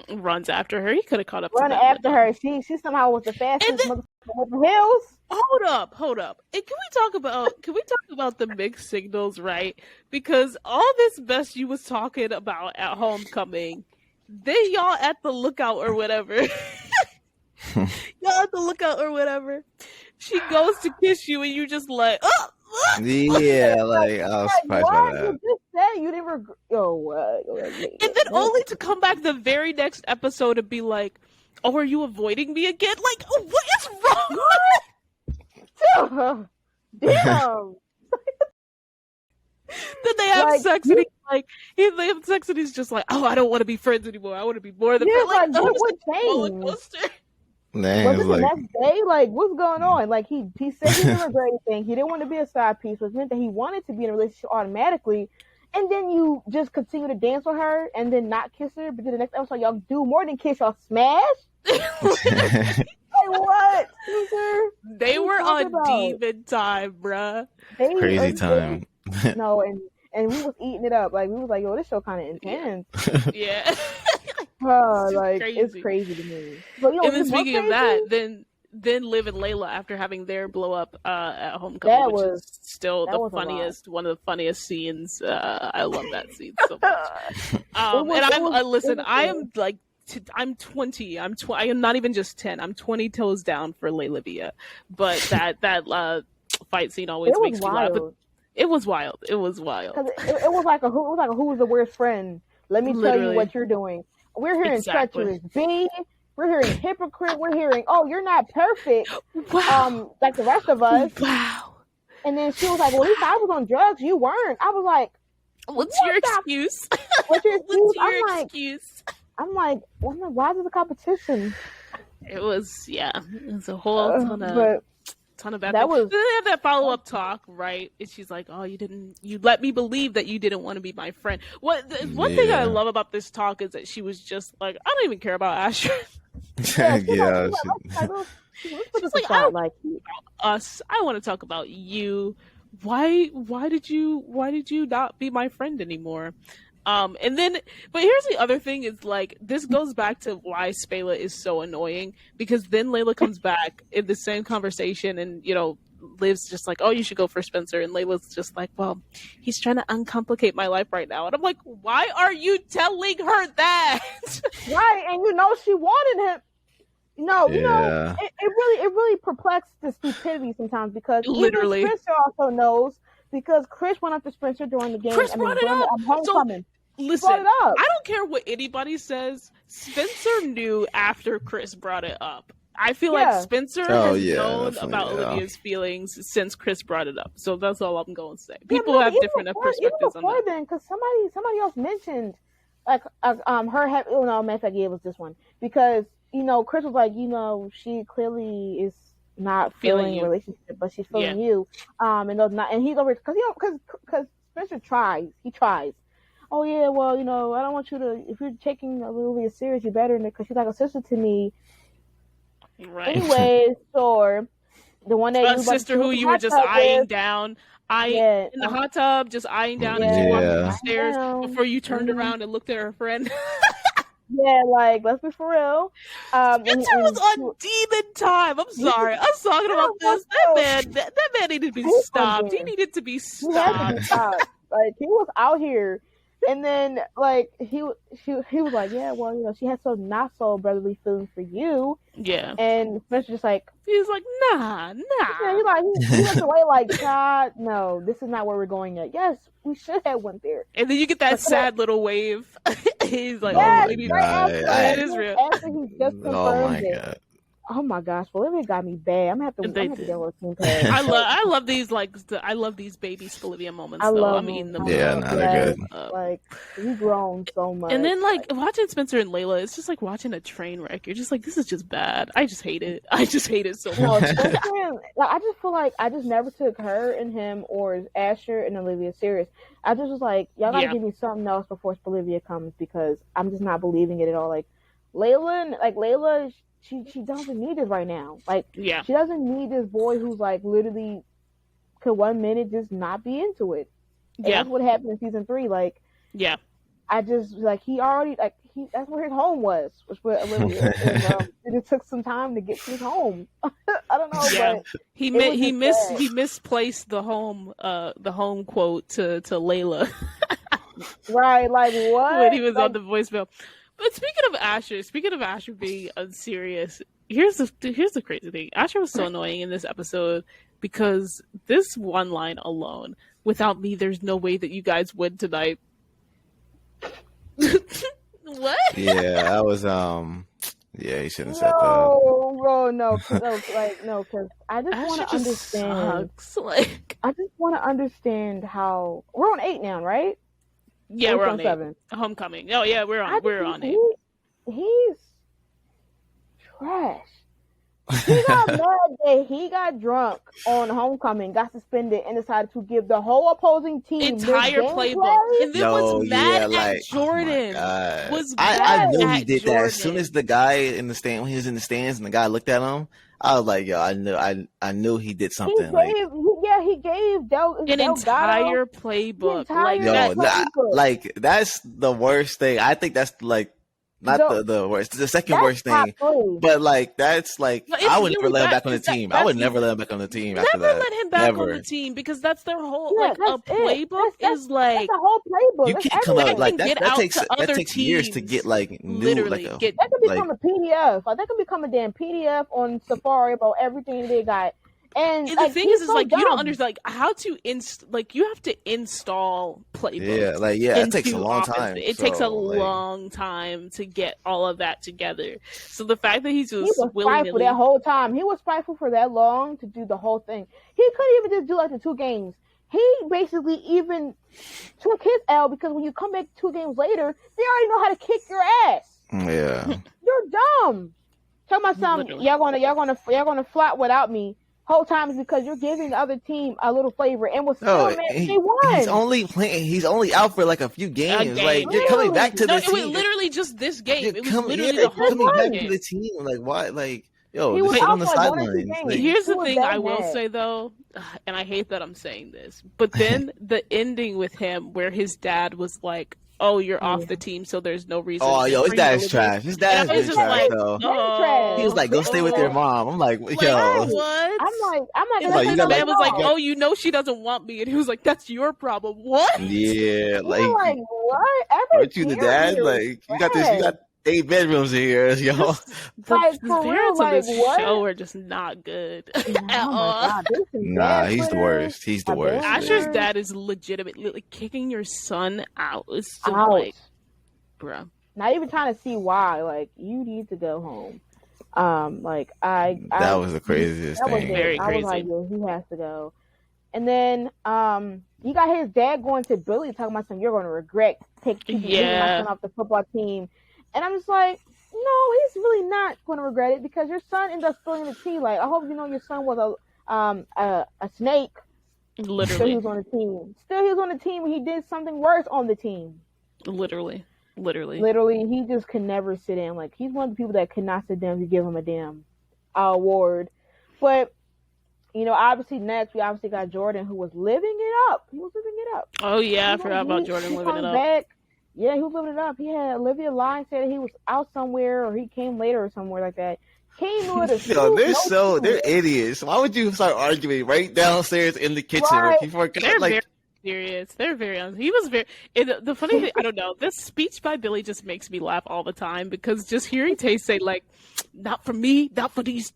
S1: runs after her. He could have caught up.
S3: Run
S1: to
S3: after her. She somehow was the fastest motherfucker over the hills.
S1: Hold up. And can we talk about the mixed signals, right? Because all this mess you was talking about at Homecoming, then y'all at the lookout or whatever. Y'all at the lookout or whatever. She goes to kiss you and you just like, oh.
S2: Yeah, like I was surprised by that.
S3: You just said you didn't
S1: and then only to come back the very next episode and be like, "Oh, are you avoiding me again? Like, what is wrong?"
S3: Damn.
S1: Then they have sex and they have sex and he's just like, "Oh, I don't want to be friends anymore. I want to be more than friends."
S3: Like what changed?
S2: Man,
S3: was it the next day? Like, what's going on? Like, he said he didn't regret anything. He didn't want to be a side piece, which meant that he wanted to be in a relationship automatically. And then you just continue to dance with her and then not kiss her. But then the next episode, y'all do more than kiss, y'all smash? Like, what?
S1: They were on demon time, bruh.
S2: Crazy time.
S3: No, and we was eating it up. Like, we was like, yo, this show kind of intense.
S1: Yeah.
S3: It's crazy to me. But,
S1: and then speaking of that, then Liv and Layla, after having their blow up at Homecoming, which is still the funniest, one of the funniest scenes. I love that scene so much. I'm 20. I am not even just 10. I'm 20 toes down for Layla, but that fight scene always makes me laugh. It was wild. It was wild.
S3: It was like who was the worst friend? Let me tell you what you're doing. We're hearing treacherous B. We're hearing hypocrite. We're hearing, oh, you're not perfect.
S1: Wow.
S3: Like the rest of us.
S1: Wow.
S3: And then she was like, well, at least I was on drugs. You weren't. I was like,
S1: what's your excuse?
S3: What's your excuse?
S1: What's your excuse?
S3: I'm like, why is it a competition?
S1: It was a whole ton of bad things. Then they have that follow-up talk, right? And she's like, oh, you let me believe that you didn't want to be my friend. One thing I love about this talk is that she was just like, I don't even care about Asher.
S2: She's
S1: like, I don't like us. I want to talk about you. Why did you not be my friend anymore? But here's the other thing is like, this goes back to why Spela is so annoying, because then Layla comes back in the same conversation and, Liv's just like, oh, you should go for Spencer. And Layla's just like, well, he's trying to uncomplicate my life right now. And I'm like, why are you telling her that?
S3: Right. And she wanted him. No, it really perplexes the stupidity sometimes, because
S1: literally
S3: even Spencer also knows, because Chris went up to Spencer during the game.
S1: Chris brought it up.
S3: Homecoming.
S1: Listen, I don't care what anybody says. Spencer knew after Chris brought it up. I feel like Spencer has known about Olivia's feelings since Chris brought it up. So that's all I'm going to say. People have different perspectives on that.
S3: Then, because somebody else mentioned, like, her having, matter of fact, it was this one. Because, Chris was like, she clearly is not feeling a relationship, but she's feeling you. And he's over, because Spencer tries. He tries. Oh, yeah, well, I don't want you to, if you're taking Olivia serious, you better, because she's like a sister to me.
S1: Right.
S3: Anyways, so the one that
S1: you sister who you were just eyeing down, in the hot tub, just eyeing down as you walked up the stairs before you turned around and looked at her friend.
S3: Yeah, like, let's be for real.
S1: Spencer was on demon time. I'm sorry. I'm talking about this. That man needed to be stopped. He needed to be stopped.
S3: Like, he was out here. And then, like, he was like, yeah, well, she has some not so brotherly feelings for you.
S1: Yeah.
S3: And Spencer just like,
S1: he's like, nah.
S3: Yeah, he's like, he went away like, God, no, this is not where we're going yet. Yes, we should have went there.
S1: And then you get that sad little wave. He's like,
S3: yes,
S1: oh, maybe it is real.
S3: After he just confirmed it. Oh my gosh, Bolivia got me bad. I'm gonna have to get a team pass.
S1: I love these I love these baby Bolivia moments. They're
S2: good.
S3: Like, we've grown so much.
S1: And then like watching Spencer and Layla, it's just like watching a train wreck. You're just like, this is just bad. I just hate it. I just hate it so much.
S3: I just feel like I just never took her and him or Asher and Olivia serious. I just was like, y'all gotta give me something else before Bolivia comes, because I'm just not believing it at all. Like Layla. She doesn't need this right now. Like, she doesn't need this boy who's like literally could 1 minute just not be into it. And that's what happened in season 3. Like,
S1: I
S3: just like he already like that's where his home was with Olivia. And, it took some time to get to his home. I don't know, but
S1: he misplaced the home quote to Layla.
S3: Right, like what?
S1: When he was on the voicemail. But speaking of Asher being unserious, here's the crazy thing. Asher was so annoying in this episode because this one line alone, without me, there's no way that you guys win tonight. What?
S2: Yeah, I was yeah, he shouldn't have said that.
S3: No, because I just want to understand.
S1: Like,
S3: I just want to understand how we're on 8 now, right?
S1: Yeah, we're on 7. Homecoming. Oh yeah, we're on 8.
S3: He's trash. He got mad that he got drunk on Homecoming, got suspended, and decided to give the whole opposing team
S1: entire playbook. And then was mad at Jordan.
S2: I knew he did that as soon as the guy in the stand, when he was in the stands, and the guy looked at him. I was like, yo, I knew he did something.
S3: He gave
S1: an entire playbook.
S2: Like that's the worst thing. I think that's like. Not the worst. The second worst thing. But like that's like I would never let him back on the team. I would never let him back on the team after that.
S1: Never let him back on the team because that's their whole playbook is like
S3: the whole playbook.
S2: You can't come out like that takes years to get like new
S3: that could become a PDF. Like that could become a damn PDF on Safari about everything they got. And
S1: the thing is like you don't understand like how to you have to install playbooks.
S2: It takes a long time.
S1: It takes a long time to get all of that together. So the fact that he was
S3: spiteful that whole time, he was spiteful for that long to do the whole thing. He couldn't even just do like the 2 games. He basically even took his L because when you come back 2 games later, they already know how to kick your ass.
S2: Yeah,
S3: you're dumb. Talking about something, y'all gonna flop without me. Whole time is because you're giving the other team a little flavor, and was still they won.
S2: He's only out for like a few games. Like you're coming back to the team.
S1: It was literally just this game. It was literally the whole
S2: coming back
S1: game.
S2: to the team. Like why? Like yo,
S3: he was
S2: on the
S3: sidelines.
S1: Here's the thing I will say though, and I hate that I'm saying this, but then the ending with him where his dad was like, oh, you're off the team, so there's no reason.
S2: Oh, yo, his dad is trash. His dad is trash, though. He was like, go stay with your mom. I'm like, yo.
S1: What?
S3: I'm not
S1: gonna say the man was like, oh, you know she doesn't want me. And he was like, that's your problem. What?
S2: Yeah, like
S3: what?
S2: Aren't you the dad? Like, you got 8 bedrooms here, yo.
S3: The parents
S1: of this show are just not good at all.
S2: Nah, he's the worst. He's the worst.
S1: Asher's dad is legitimately like, kicking your son out. Is so like, bro.
S3: Not even trying to see why. Like, you need to go home.
S2: That was the craziest thing.
S1: Very crazy.
S3: I was like, yeah, he has to go. And then you got his dad going to Billy talking about something you're going to regret taking my son off the football team. And I'm just like, no, he's really not going to regret it because your son ended up spilling the tea. Like, I hope you know your son was a snake.
S1: Literally.
S3: Still he was on the team. Still he was on the team and he did something worse on the team.
S1: Literally.
S3: He just could never sit down. Like, he's one of the people that could not sit down if you give him a damn award. But, you know, obviously next we obviously got Jordan who was living it up. He was living it up.
S1: Oh, yeah. I forgot about Jordan living it up.
S3: Back. Yeah, he was living it up. He had Olivia lying, said he was out somewhere or he came later or somewhere like that. Came with a suit.
S2: They're idiots. Why would you start arguing right downstairs in the kitchen?
S3: Right.
S1: They're very serious. They're very he was very. The funny thing, I don't know. This speech by Billy just makes me laugh all the time because just hearing Tay say like, "Not for me, not for these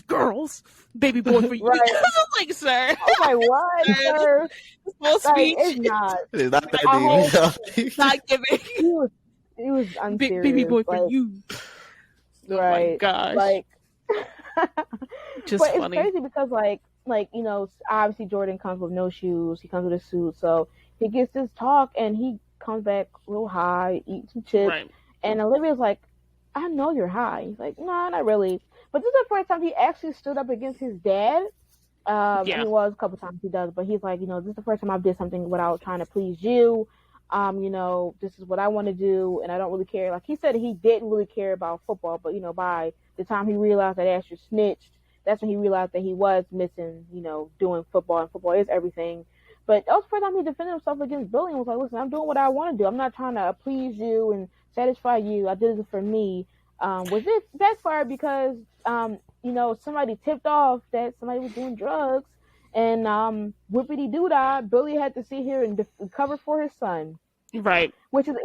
S1: girls, baby boy for you."
S3: Right.
S1: I was like, sir.
S3: Oh my what, sir?
S1: This whole speech.
S3: It's not.
S2: It's not that deep.
S1: It's not giving.
S3: He was unserious.
S1: Baby boy for you.
S3: Right.
S1: Oh my gosh.
S3: Like,
S1: just
S3: but
S1: funny.
S3: It's crazy because like you know, obviously Jordan comes with no shoes. He comes with a suit, so he gets this talk and he comes back real high, eats some chips, and Olivia's like, "I know you're high." He's like, "No, not really." But this is the first time he actually stood up against his dad. He was a couple times he does, but he's like, you know, this is the first time I did something without trying to please you. You know, this is what I want to do, and I don't really care. Like he said, he didn't really care about football, but you know, by the time he realized that Asher snitched, that's when he realized that he was missing, you know, doing football, and football is everything. But that was the first time he defended himself against Billy and was like, listen, I'm doing what I want to do. I'm not trying to please you and satisfy you. I did it for me. Was it backfired because, somebody tipped off that somebody was doing drugs and whippity-doo-dah, Billy had to sit here and cover for his son.
S1: Right.
S3: Which is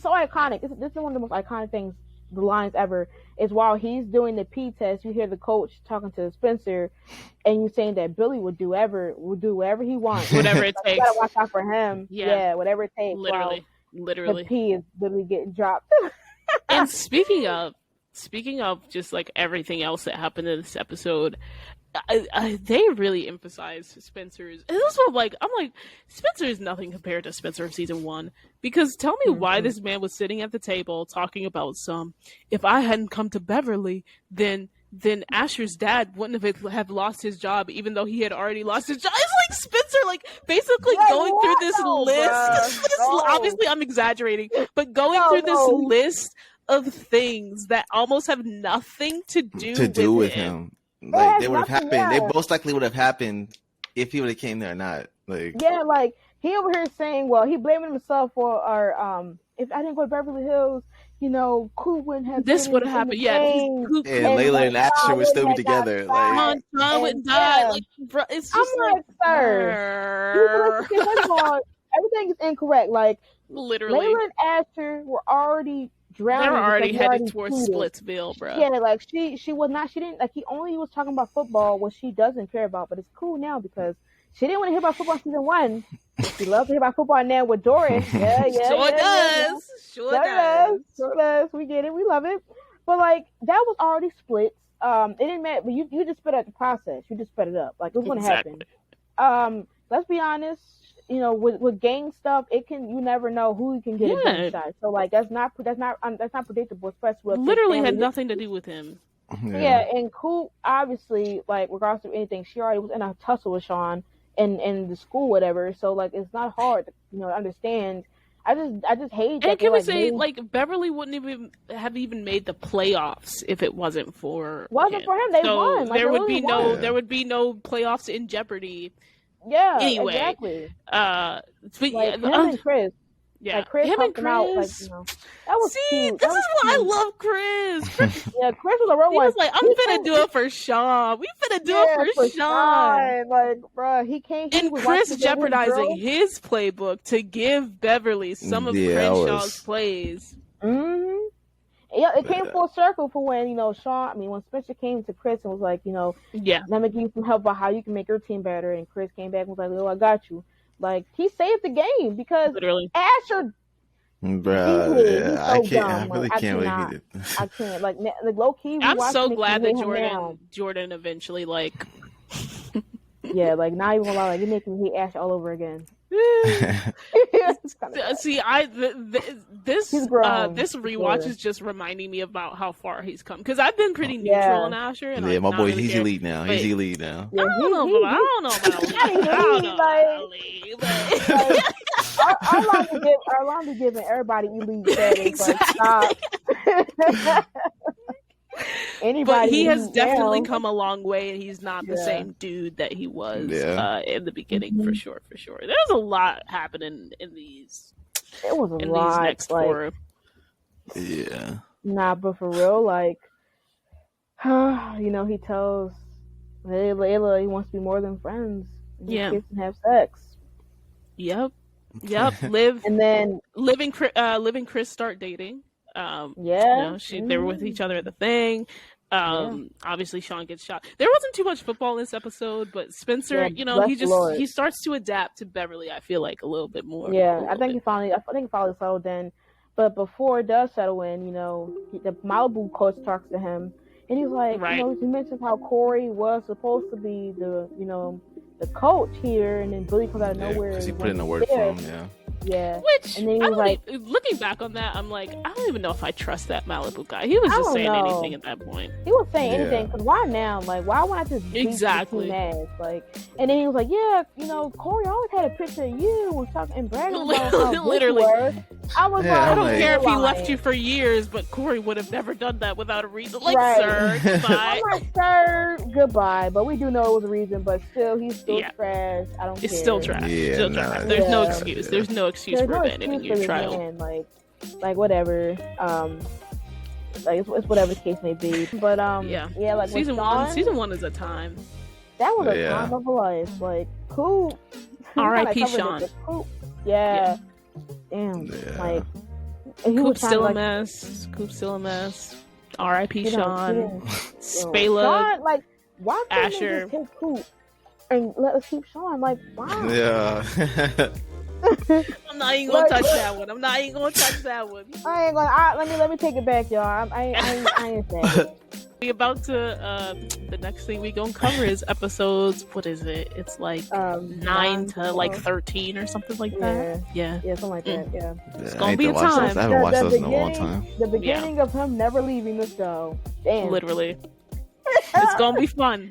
S3: so iconic. This is one of the most iconic things, the lines ever, is while he's doing the P test, you hear the coach talking to Spencer, and you saying that Billy would do whatever he wants.
S1: Whatever it takes.
S3: You gotta watch out for him. Yeah, whatever it takes.
S1: Literally.
S3: The P is literally getting dropped.
S1: And speaking of just like everything else that happened in this episode, they really emphasize Spencer's. And this one, I'm like, Spencer is nothing compared to Spencer of season 1. Because tell me why this man was sitting at the table talking about if I hadn't come to Beverly, then Asher's dad wouldn't have lost his job, even though he had already lost his job. It's like Spencer, basically going through this list. Obviously, I'm exaggerating, but going through this list of things that almost have nothing to do with him.
S2: Like, they would have happened. Yeah. They most likely would have happened if he would have came there or not.
S3: He over here saying, well, he blaming himself for our if I didn't go to Beverly Hills, Cool wouldn't have.
S1: This would have happened. Yeah,
S2: and Layla and Asher would still be together.
S1: Sean wouldn't die. Bro, it's just
S3: sir. First of all, everything is incorrect.
S1: Literally,
S3: Layla and Asher were already drowning.
S1: They were already headed towards Splitsville, bro.
S3: Yeah, she was not. She didn't he only was talking about football, what she doesn't care about. But it's cool now because she didn't want to hear about football in season 1. She loves to hear about football now with Doris.
S1: Sure
S3: does. We get it. We love it. But that was already split. It didn't matter. But you just sped up the process. You just sped it up. It was going to happen. Let's be honest. With gang stuff, you never know who you can get a gunshot. So that's not predictable. Especially
S1: literally had nothing to do with him.
S3: Yeah, and Cool obviously regardless of anything, she already was in a tussle with Sean in the school, whatever. So it's not hard to understand. I just hate that.
S1: And can we say Beverly wouldn't even have made the playoffs if it wasn't for him.
S3: They won.
S1: There would be no playoffs in jeopardy.
S3: Yeah,
S1: anyway,
S3: exactly.
S1: Him
S3: and Chris.
S1: Yeah,
S3: Chris
S1: him and Chris.
S3: That was cute.
S1: This is why I love Chris.
S3: Yeah, Chris was a real one.
S1: He was like, I'm finna do it for Sean. We finna do it for Sean.
S3: Bro, he can't.
S1: And Chris jeopardizing his playbook to give Beverly some of Crenshaw's plays.
S3: Mm-hmm. Yeah, it came full circle for when when Spencer came to Chris and was like, let me give you some help about how you can make your team better. And Chris came back and was like, I got you. He saved the game because
S1: literally
S3: Asher.
S2: Bruh, I can't. I really can't believe he did.
S3: I can't. Low key.
S1: I'm so glad that Jordan eventually
S3: Yeah, not even gonna lie, you're making me hate Ash all over again.
S1: See, this rewatch is just reminding me about how far he's come because I've been pretty neutral on Asher. And
S2: my boy, he's elite now. He's elite now.
S3: Yeah,
S1: I don't know about elite.
S3: Arlon be giving everybody elite status.
S1: Exactly. But he has definitely come a long way, and he's not the same dude that he was in the beginning, for sure. There's a lot happening in these.
S3: It was a lot.
S1: These next 4.
S2: Yeah.
S3: Nah, but for real, he tells Layla he wants to be more than friends. Kiss and have sex.
S1: Yep. Liv and then Liv and Chris start dating. They were with each other at the thing. Obviously Sean gets shot. There wasn't too much football in this episode, but Spencer, he starts to adapt to Beverly, I feel like, a little bit more.
S3: Yeah, I think he finally settled in. But before it does settle in, the Malibu coach talks to him and he's like, he mentions how Corey was supposed to be the coach here, and then Billy comes out of nowhere
S2: because he put in the work for him.
S3: Yeah.
S1: Which, and then he was like, looking back on that, I'm like, I don't even know if I trust that Malibu guy. He was just saying anything at that point.
S3: He was saying anything, because why now? Like, why would I just beat the team ass? Like, and then he was like, yeah, you know, Corey always had a picture of you and talking and bragging about how literally. I was like,
S1: I don't care if he left you for years, but Corey would have never done that without a reason. Like, sir, goodbye.
S3: I'm like, sir, goodbye. But we do know it was a reason, but still, he's still trash. I don't care.
S1: It's still trash. Yeah, still trash. There's no excuse. There's no excuse for abandoning your child.
S3: Man. Like whatever. Like it's whatever the case may be. But like
S1: season one is a time.
S3: That was a time of a life. Like Coop.
S1: R.I.P. Sean.
S3: Yeah. Damn.
S2: Yeah.
S3: Like
S1: Coop's still a mess. Coop's still a mess. R.I.P. Sean. Spela.
S3: Sean, like, why couldn't
S1: Asher.
S3: they just take Coop and let us keep Sean? Like, wow.
S2: Yeah.
S1: I'm not even gonna touch that one. I ain't gonna.
S3: Let me take it back, y'all. I ain't saying it.
S1: We about to the next thing we gonna cover is episodes. What is it? It's like 9 to like 13 or something like that. Yeah,
S3: something like that. Yeah,
S1: it's gonna be a time.
S2: I haven't watched those in a long time.
S3: The beginning of him never leaving the show. Damn,
S1: literally. It's gonna be fun.